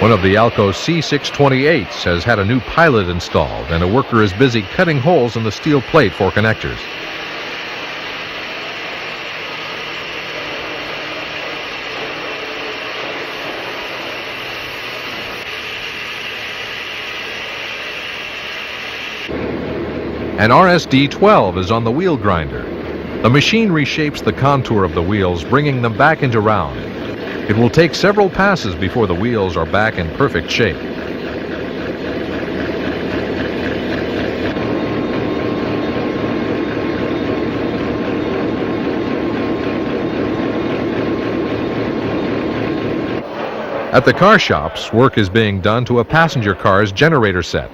[SPEAKER 1] One of the Alco C628s has had a new pilot installed, and a worker is busy cutting holes in the steel plate for connectors. An RSD-12 is on the wheel grinder. The machine reshapes the contour of the wheels, bringing them back into round. It will take several passes before the wheels are back in perfect shape. At the car shops, work is being done to a passenger car's generator set.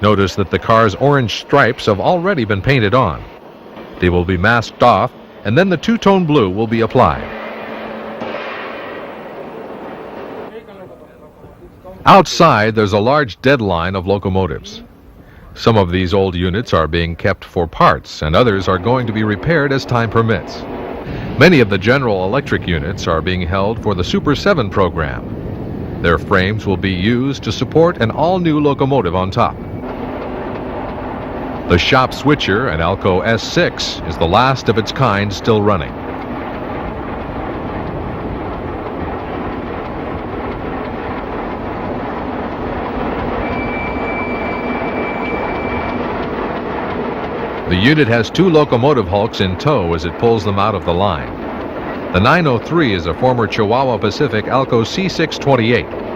[SPEAKER 1] Notice that the car's orange stripes have already been painted on. They will be masked off, and then the two-tone blue will be applied. Outside, there's a large dead line of locomotives. Some of these old units are being kept for parts, and others are going to be repaired as time permits. Many of the General Electric units are being held for the Super 7 program. Their frames will be used to support an all-new locomotive on top. The shop switcher, an Alco S6, is the last of its kind still running. The unit has 2 locomotive hulks in tow as it pulls them out of the line. The 903 is a former Chihuahua Pacific Alco C628.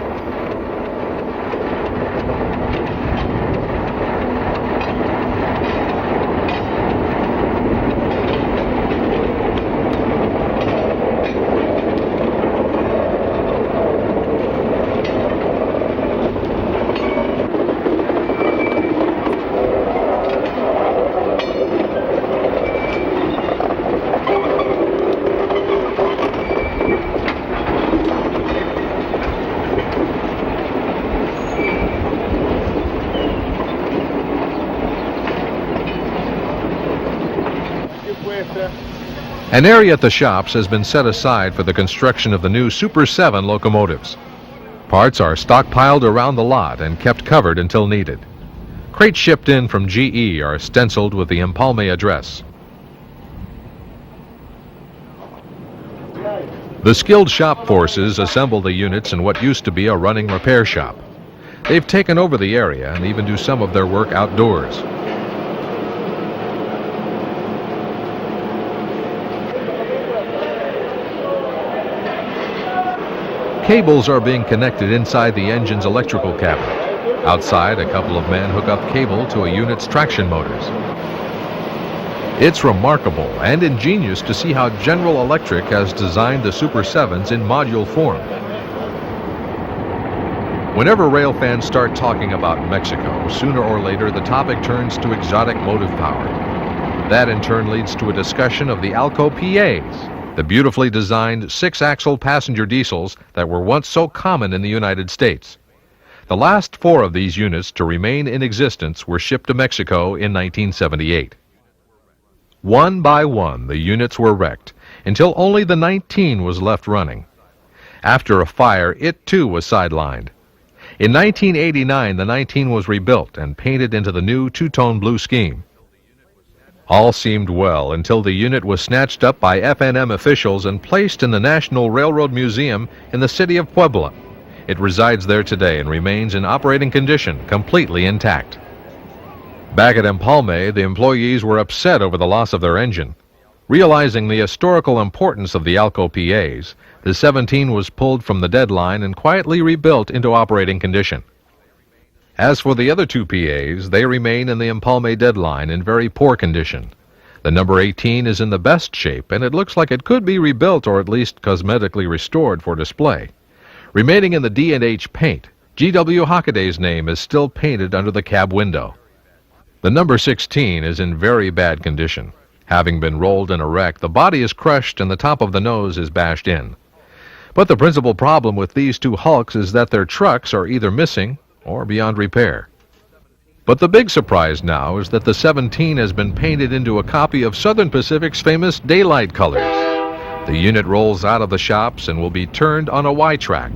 [SPEAKER 1] An area at the shops has been set aside for the construction of the new Super 7 locomotives. Parts are stockpiled around the lot and kept covered until needed. Crates shipped in from GE are stenciled with the Empalme address. The skilled shop forces assemble the units in what used to be a running repair shop. They've taken over the area and even do some of their work outdoors. Cables are being connected inside the engine's electrical cabinet. Outside, a couple of men hook up cable to a unit's traction motors. It's remarkable and ingenious to see how General Electric has designed the Super 7s in module form. Whenever rail fans start talking about Mexico, sooner or later the topic turns to exotic motive power. That in turn leads to a discussion of the Alco PAs, the beautifully designed 6-axle passenger diesels that were once so common in the United States. The last 4 of these units to remain in existence were shipped to Mexico in 1978. One by one, the units were wrecked, until only the 19 was left running. After a fire, it too was sidelined. In 1989, the 19 was rebuilt and painted into the new 2-tone blue scheme. All seemed well until the unit was snatched up by FNM officials and placed in the National Railroad Museum in the city of Puebla. It resides there today and remains in operating condition, completely intact. Back at Empalme, the employees were upset over the loss of their engine. Realizing the historical importance of the Alco PAs, the 17 was pulled from the deadline and quietly rebuilt into operating condition. As for the other 2 PAs, they remain in the Empalme deadline in very poor condition. The number 18 is in the best shape, and it looks like it could be rebuilt or at least cosmetically restored for display. Remaining in the D&H paint, G.W. Hockaday's name is still painted under the cab window. The number 16 is in very bad condition. Having been rolled in a wreck, the body is crushed and the top of the nose is bashed in. But the principal problem with these 2 hulks is that their trucks are either missing or beyond repair. But the big surprise now is that the 17 has been painted into a copy of Southern Pacific's famous daylight colors. The unit rolls out of the shops and will be turned on a Y-track.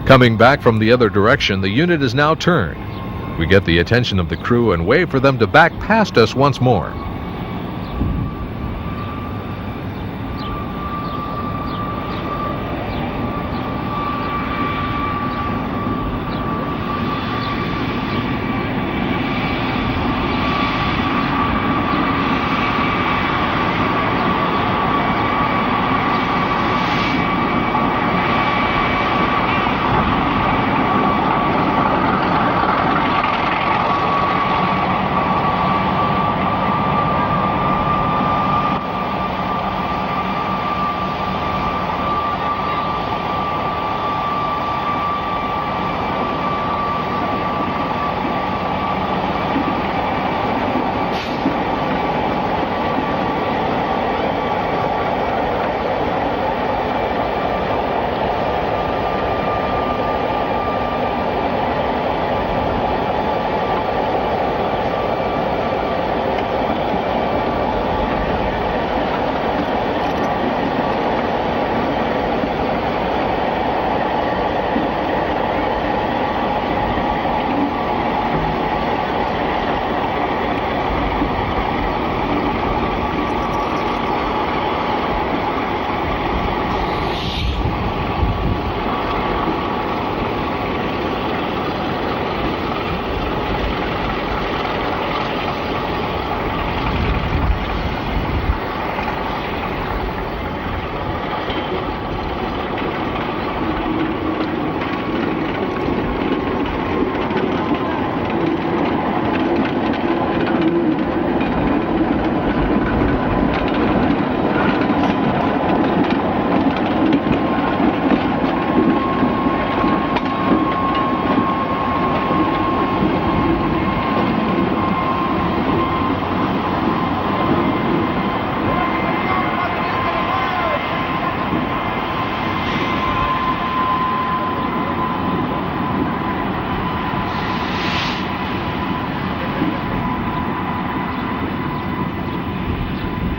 [SPEAKER 1] Coming back from the other direction, the unit is now turned. We get the attention of the crew and wave for them to back past us once more.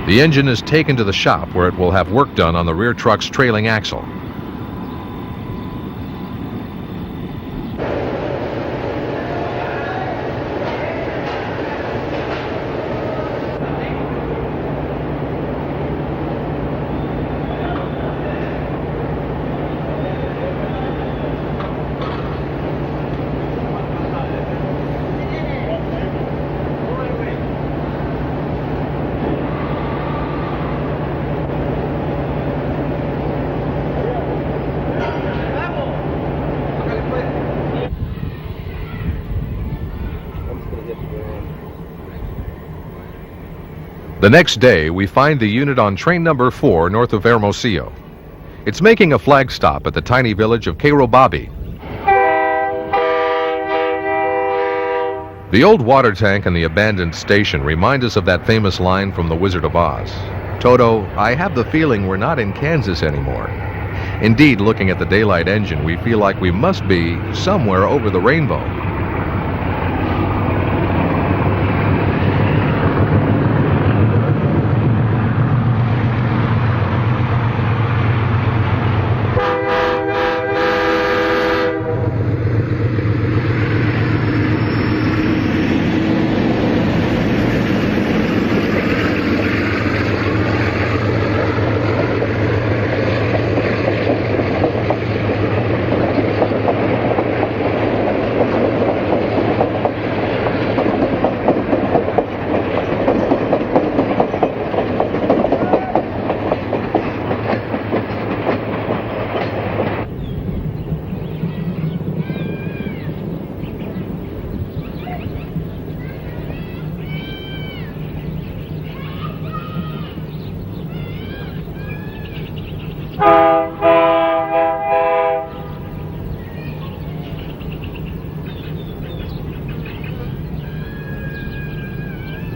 [SPEAKER 1] The engine is taken to the shop where it will have work done on the rear truck's trailing axle. The next day, we find the unit on train number 4 north of Hermosillo. It's making a flag stop at the tiny village of Queirobabi. The old water tank and the abandoned station remind us of that famous line from The Wizard of Oz. Toto, I have the feeling we're not in Kansas anymore. Indeed, looking at the daylight engine, we feel like we must be somewhere over the rainbow.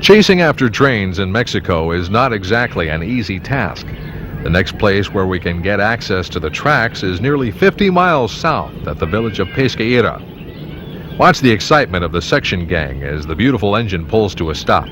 [SPEAKER 1] Chasing after trains in Mexico is not exactly an easy task. The next place where we can get access to the tracks is nearly 50 miles south at the village of Pesqueira. Watch the excitement of the section gang as the beautiful engine pulls to a stop.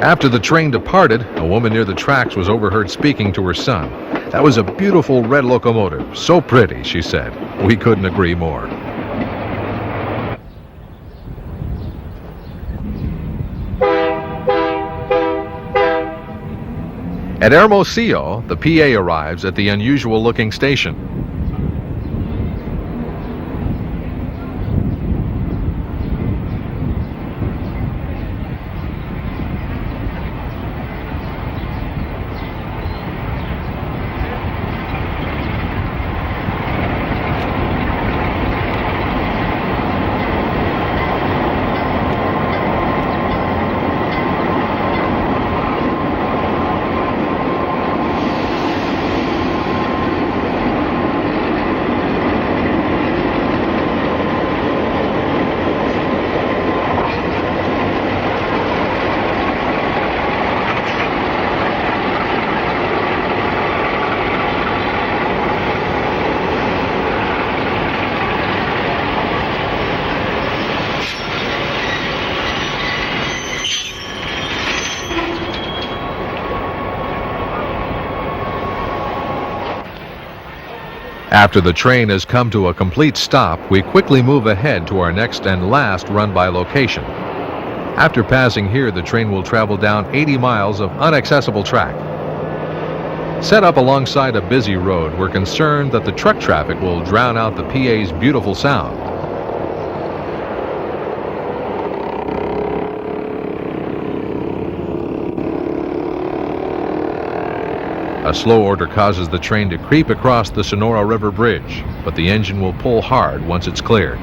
[SPEAKER 1] After the train departed, a woman near the tracks was overheard speaking to her son. "That was a beautiful red locomotive. So pretty," she said. We couldn't agree more. At Hermosillo, the PA arrives at the unusual-looking station. After the train has come to a complete stop, we quickly move ahead to our next and last run-by location. After passing here, the train will travel down 80 miles of inaccessible track. Set up alongside a busy road, we're concerned that the truck traffic will drown out the PA's beautiful sound. A slow order causes the train to creep across the Sonora River Bridge, but the engine will pull hard once it's cleared.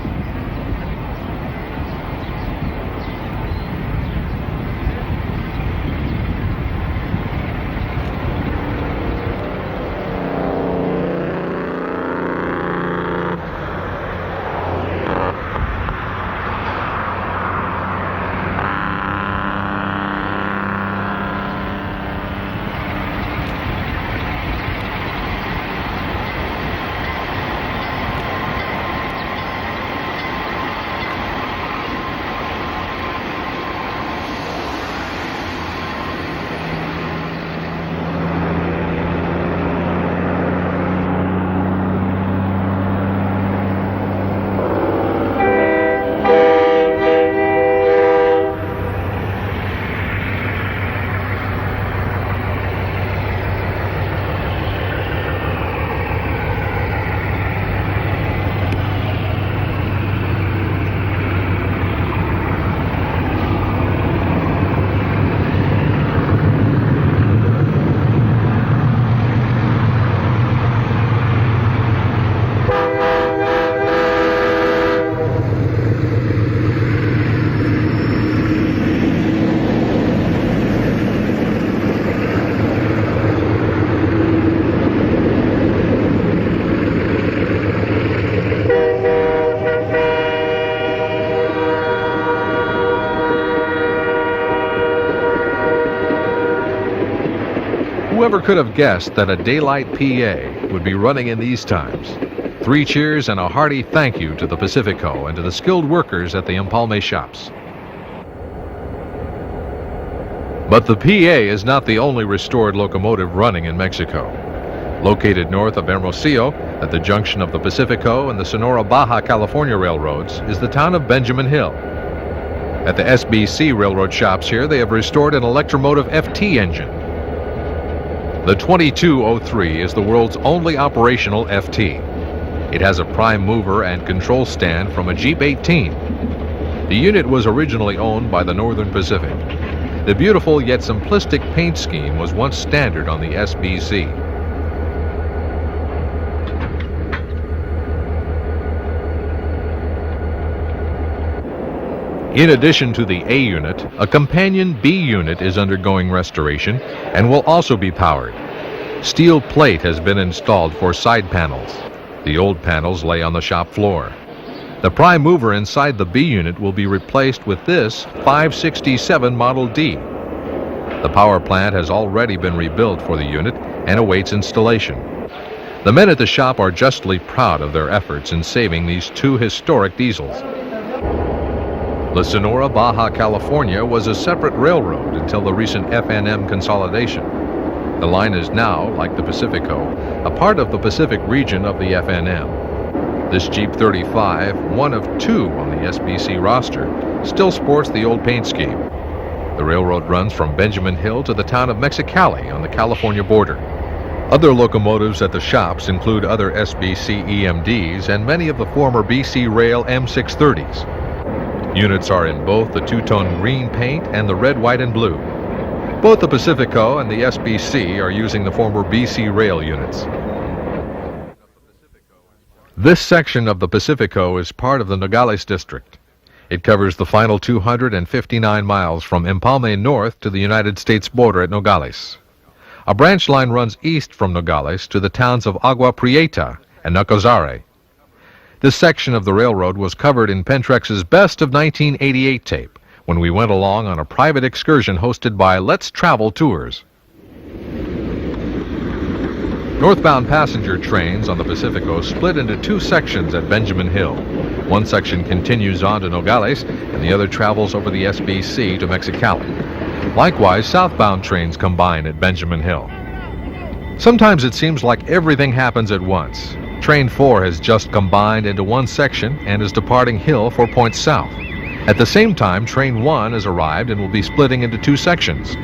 [SPEAKER 1] Whoever could have guessed that a daylight PA would be running in these times? 3 cheers and a hearty thank you to the Pacifico and to the skilled workers at the Empalme shops. But the PA is not the only restored locomotive running in Mexico. Located north of Hermosillo, at the junction of the Pacifico and the Sonora Baja California railroads, is the town of Benjamin Hill. At the SBC railroad shops here, they have restored an electromotive FT engine. The 2203 is the world's only operational FT. It has a prime mover and control stand from a Jeep 18. The unit was originally owned by the Northern Pacific. The beautiful yet simplistic paint scheme was once standard on the SBC. In addition to the A unit, a companion B unit is undergoing restoration and will also be powered. Steel plate has been installed for side panels. The old panels lay on the shop floor. The prime mover inside the B unit will be replaced with this 567 Model D. The power plant has already been rebuilt for the unit and awaits installation. The men at the shop are justly proud of their efforts in saving these 2 historic diesels. La Sonora, Baja California was a separate railroad until the recent FNM consolidation. The line is now, like the Pacifico, a part of the Pacific region of the FNM. This Jeep 35, one of two on the SBC roster, still sports the old paint scheme. The railroad runs from Benjamin Hill to the town of Mexicali on the California border. Other locomotives at the shops include other SBC EMDs and many of the former BC Rail M630s. Units are in both the two-tone green paint and the red, white, and blue. Both the Pacifico and the SBC are using the former BC Rail units. This section of the Pacifico is part of the Nogales district. It covers the final 259 miles from Empalme north to the United States border at Nogales. A branch line runs east from Nogales to the towns of Agua Prieta and Nacozare. This section of the railroad was covered in Pentrex's Best of 1988 tape when we went along on a private excursion hosted by Let's Travel Tours. Northbound passenger trains on the Pacifico split into two sections at Benjamin Hill. One section continues on to Nogales and the other travels over the SBC to Mexicali. Likewise, southbound trains combine at Benjamin Hill. Sometimes it seems like everything happens at once. Train 4 has just combined into one section and is departing Hill for points south. At the same time, Train 1 has arrived and will be splitting into two sections.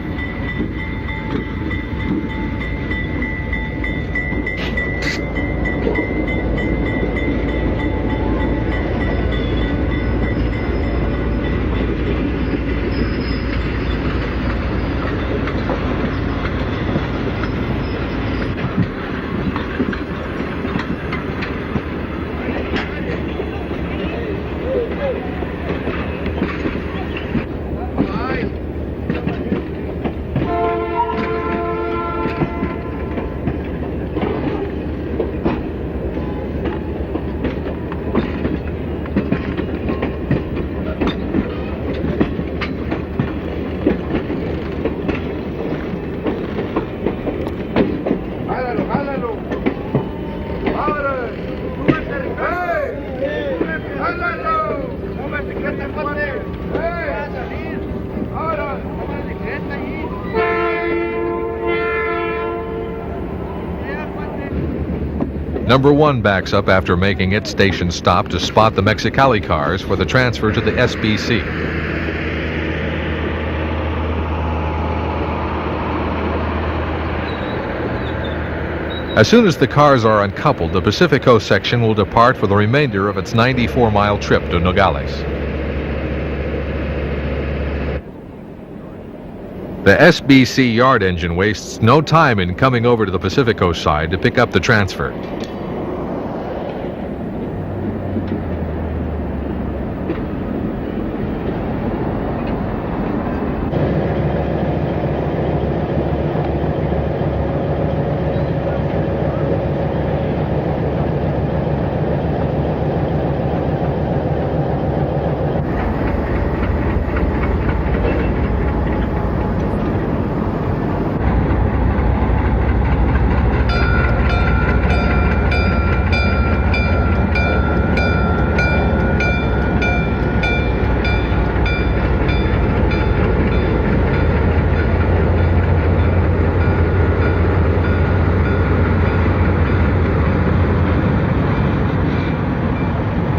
[SPEAKER 1] Number 1 backs up after making its station stop to spot the Mexicali cars for the transfer to the SBC. As soon as the cars are uncoupled, the Pacifico section will depart for the remainder of its 94-mile trip to Nogales. The SBC yard engine wastes no time in coming over to the Pacifico side to pick up the transfer.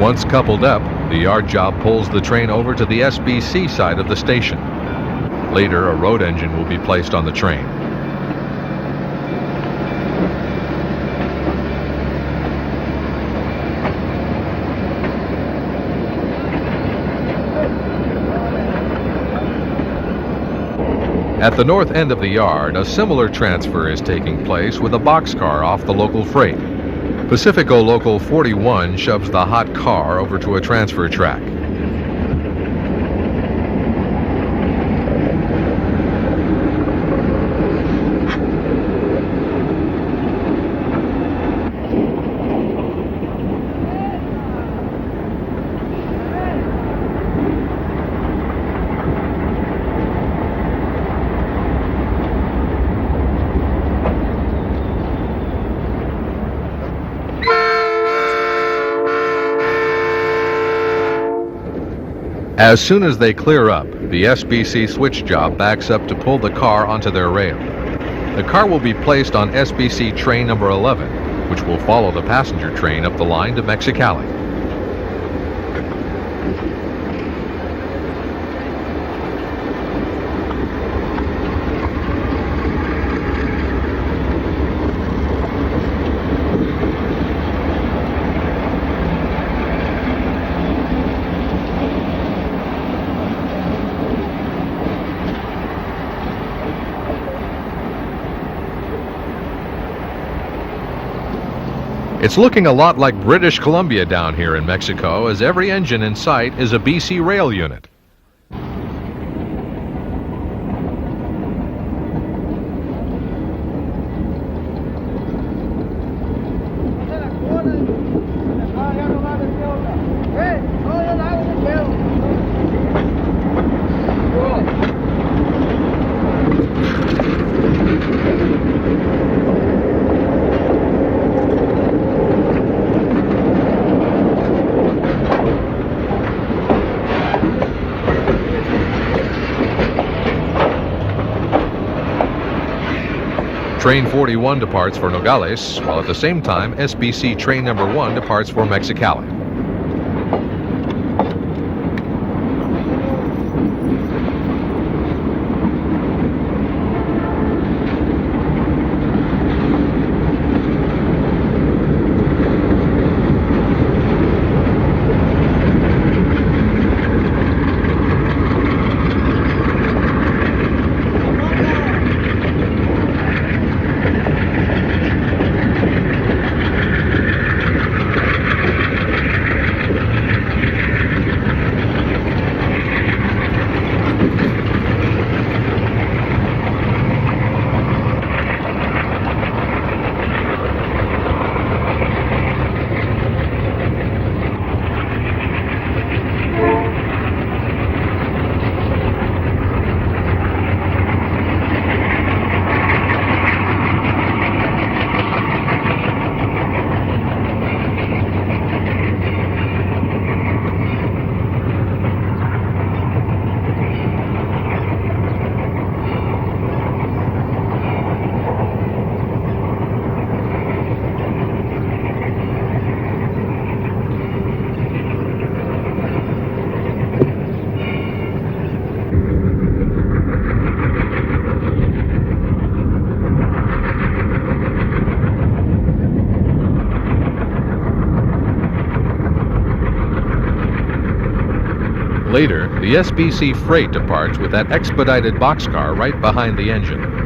[SPEAKER 1] Once coupled up, the yard job pulls the train over to the SBC side of the station. Later, a road engine will be placed on the train. At the north end of the yard, a similar transfer is taking place with a boxcar off the local freight. Pacifico Local 41 shoves the hot car over to a transfer track. As soon as they clear up, the SBC switch job backs up to pull the car onto their rail. The car will be placed on SBC train number 11, which will follow the passenger train up the line to Mexicali. It's looking a lot like British Columbia down here in Mexico, as every engine in sight is a BC rail unit. Train 41 departs for Nogales, while at the same time SBC train number 1 departs for Mexicali. Later, the SBC freight departs with that expedited boxcar right behind the engine.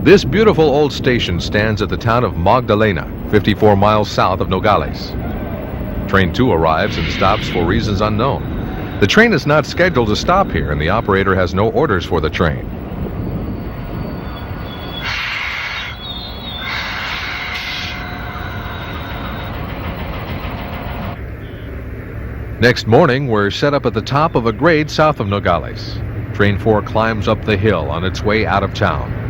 [SPEAKER 1] This beautiful old station stands at the town of Magdalena, 54 miles south of Nogales. Train 2 arrives and stops for reasons unknown. The train is not scheduled to stop here, and the operator has no orders for the train. Next morning, we're set up at the top of a grade south of Nogales. Train 4 climbs up the hill on its way out of town.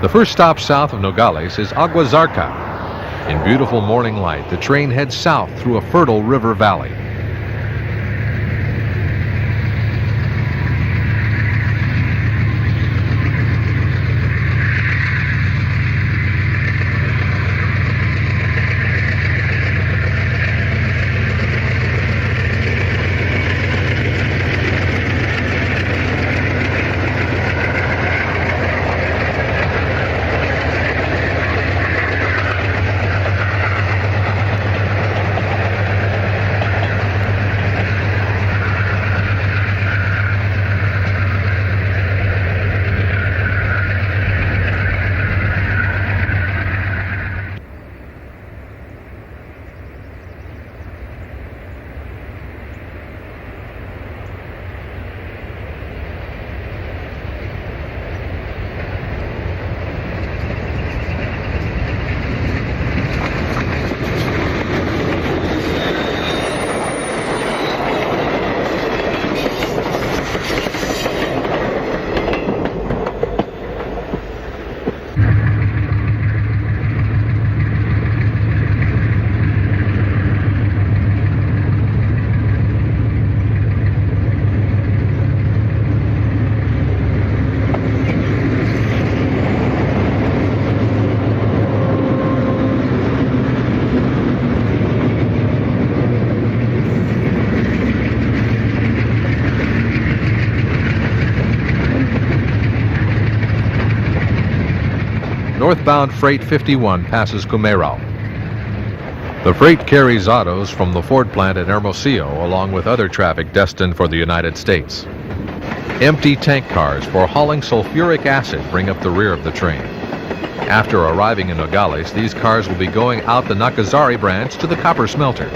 [SPEAKER 1] The first stop south of Nogales is Aguasarca. In beautiful morning light, the train heads south through a fertile river valley. Northbound Freight 51 passes Cumeral. The freight carries autos from the Ford plant at Hermosillo, along with other traffic destined for the United States. Empty tank cars for hauling sulfuric acid bring up the rear of the train. After arriving in Nogales, these cars will be going out the Nacazari branch to the copper smelter.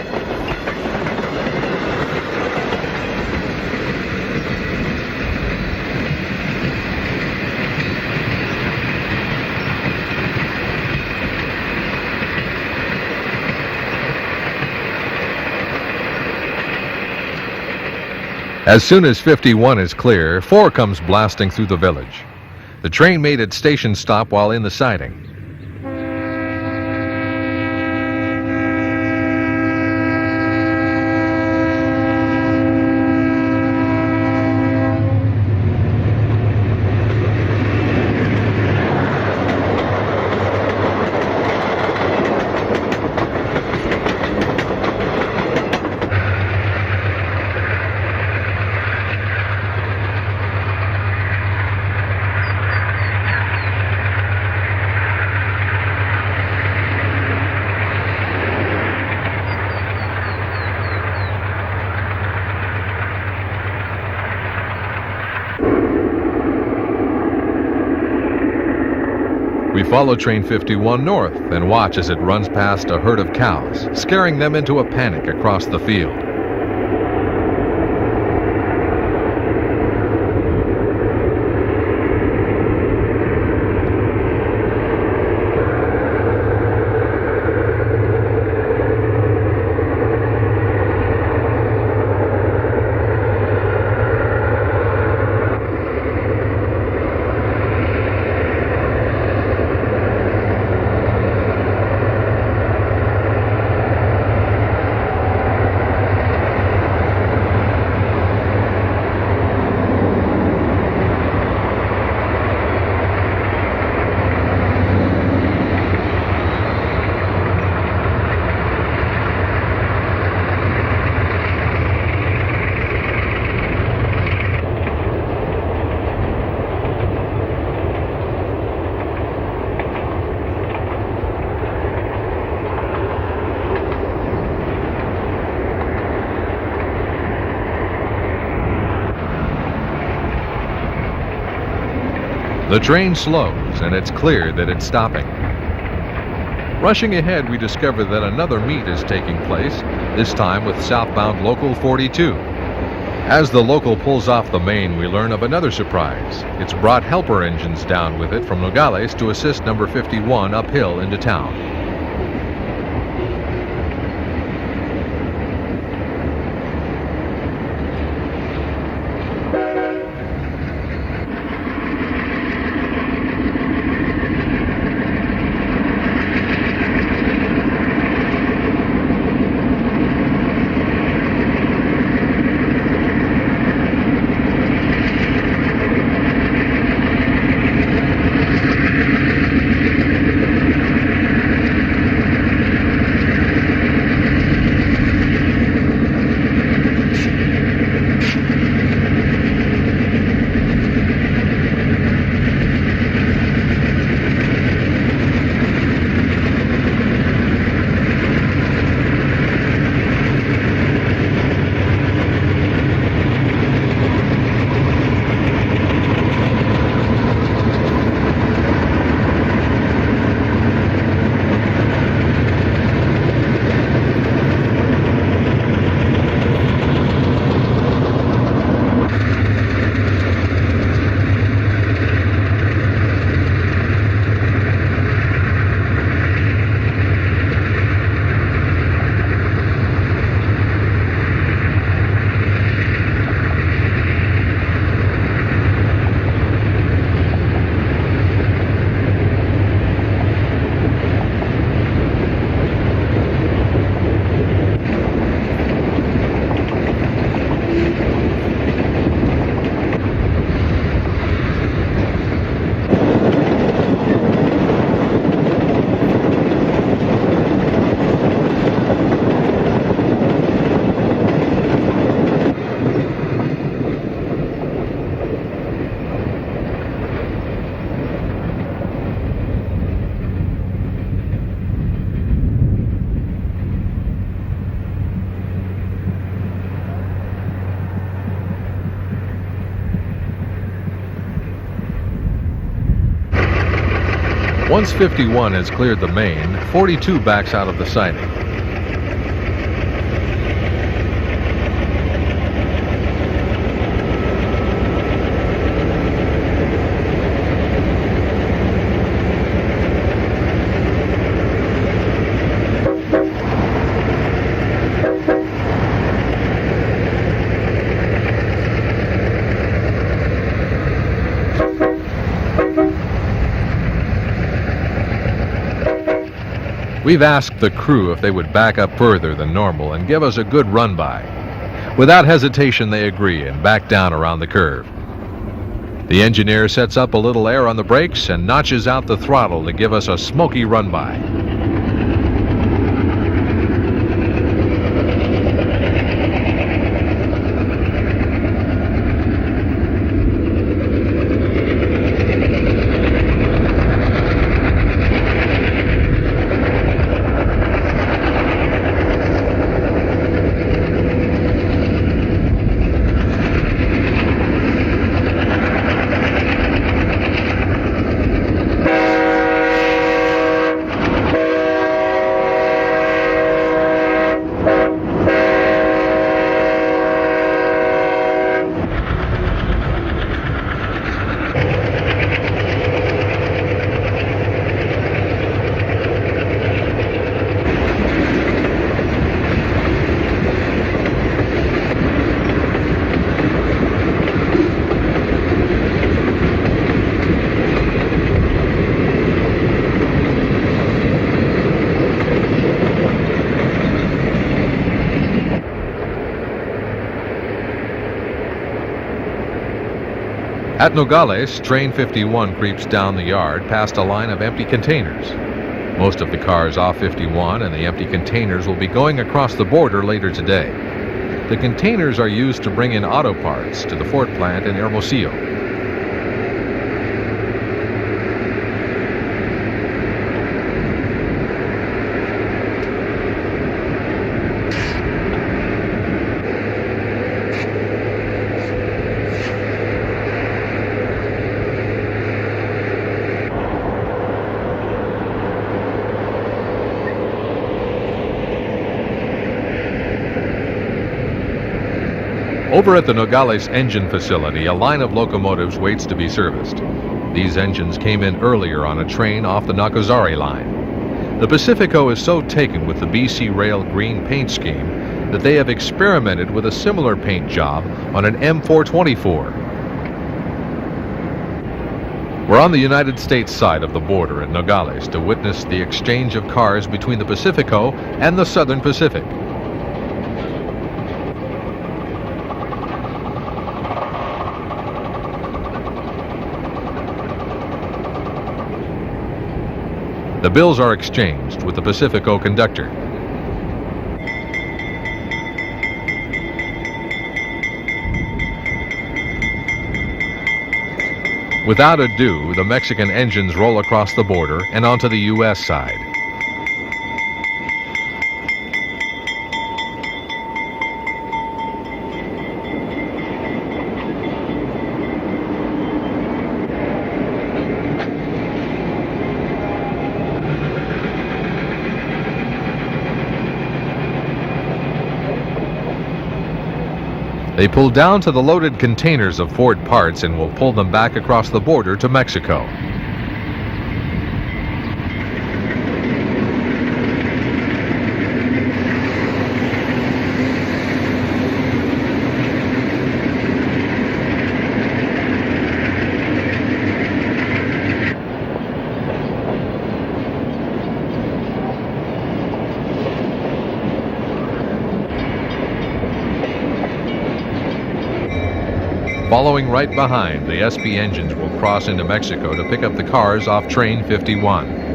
[SPEAKER 1] As soon as 51 is clear, 4 comes blasting through the village. The train made its station stop while in the siding. We follow train 51 north and watch as it runs past a herd of cows, scaring them into a panic across the field. The train slows, and it's clear that it's stopping. Rushing ahead, we discover that another meet is taking place, this time with southbound Local 42. As the local pulls off the main, we learn of another surprise. It's brought helper engines down with it from Nogales to assist number 51 uphill into town. Once 51 has cleared the main, 42 backs out of the siding. We've asked the crew if they would back up further than normal and give us a good run by. Without hesitation, they agree and back down around the curve. The engineer sets up a little air on the brakes and notches out the throttle to give us a smoky run by. At Nogales, train 51 creeps down the yard past a line of empty containers. Most of the cars off 51 and the empty containers will be going across the border later today. The containers are used to bring in auto parts to the Ford plant in Hermosillo. Over at the Nogales engine facility, a line of locomotives waits to be serviced. These engines came in earlier on a train off the Nacozari line. The Pacifico is so taken with the BC Rail green paint scheme that they have experimented with a similar paint job on an M424. We're on the United States side of the border at Nogales to witness the exchange of cars between the Pacifico and the Southern Pacific. The bills are exchanged with the Pacifico conductor. Without ado, the Mexican engines roll across the border and onto the U.S. side. They pull down to the loaded containers of Ford parts and will pull them back across the border to Mexico. Following right behind, the SP engines will cross into Mexico to pick up the cars off train 51.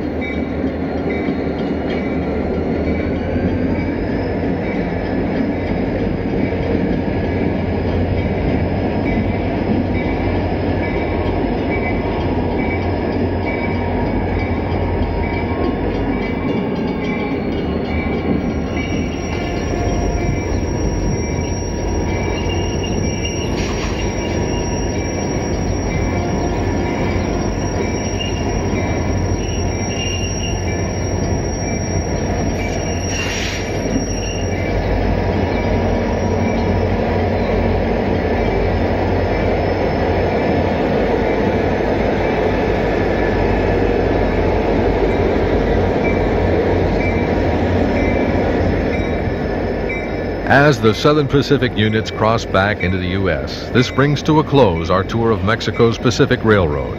[SPEAKER 1] As the Southern Pacific units cross back into the U.S., this brings to a close our tour of Mexico's Pacific Railroad.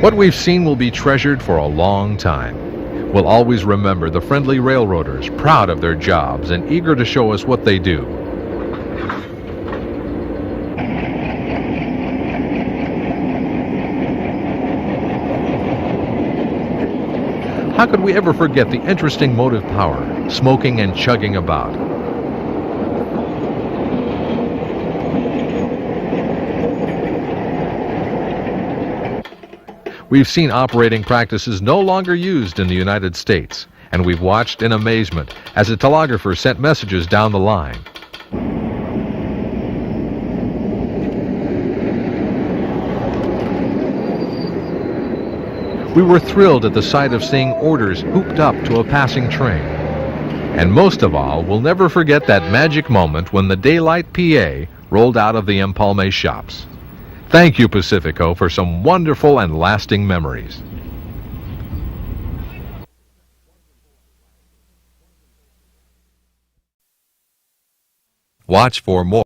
[SPEAKER 1] What we've seen will be treasured for a long time. We'll always remember the friendly railroaders, proud of their jobs and eager to show us what they do. How could we ever forget the interesting motive power, smoking and chugging about? We've seen operating practices no longer used in the United States, and we've watched in amazement as a telegrapher sent messages down the line. We were thrilled at the sight of seeing orders hooped up to a passing train. And most of all, we'll never forget that magic moment when the Daylight PA rolled out of the Empalme shops. Thank you, Pacifico, for some wonderful and lasting memories. Watch for more.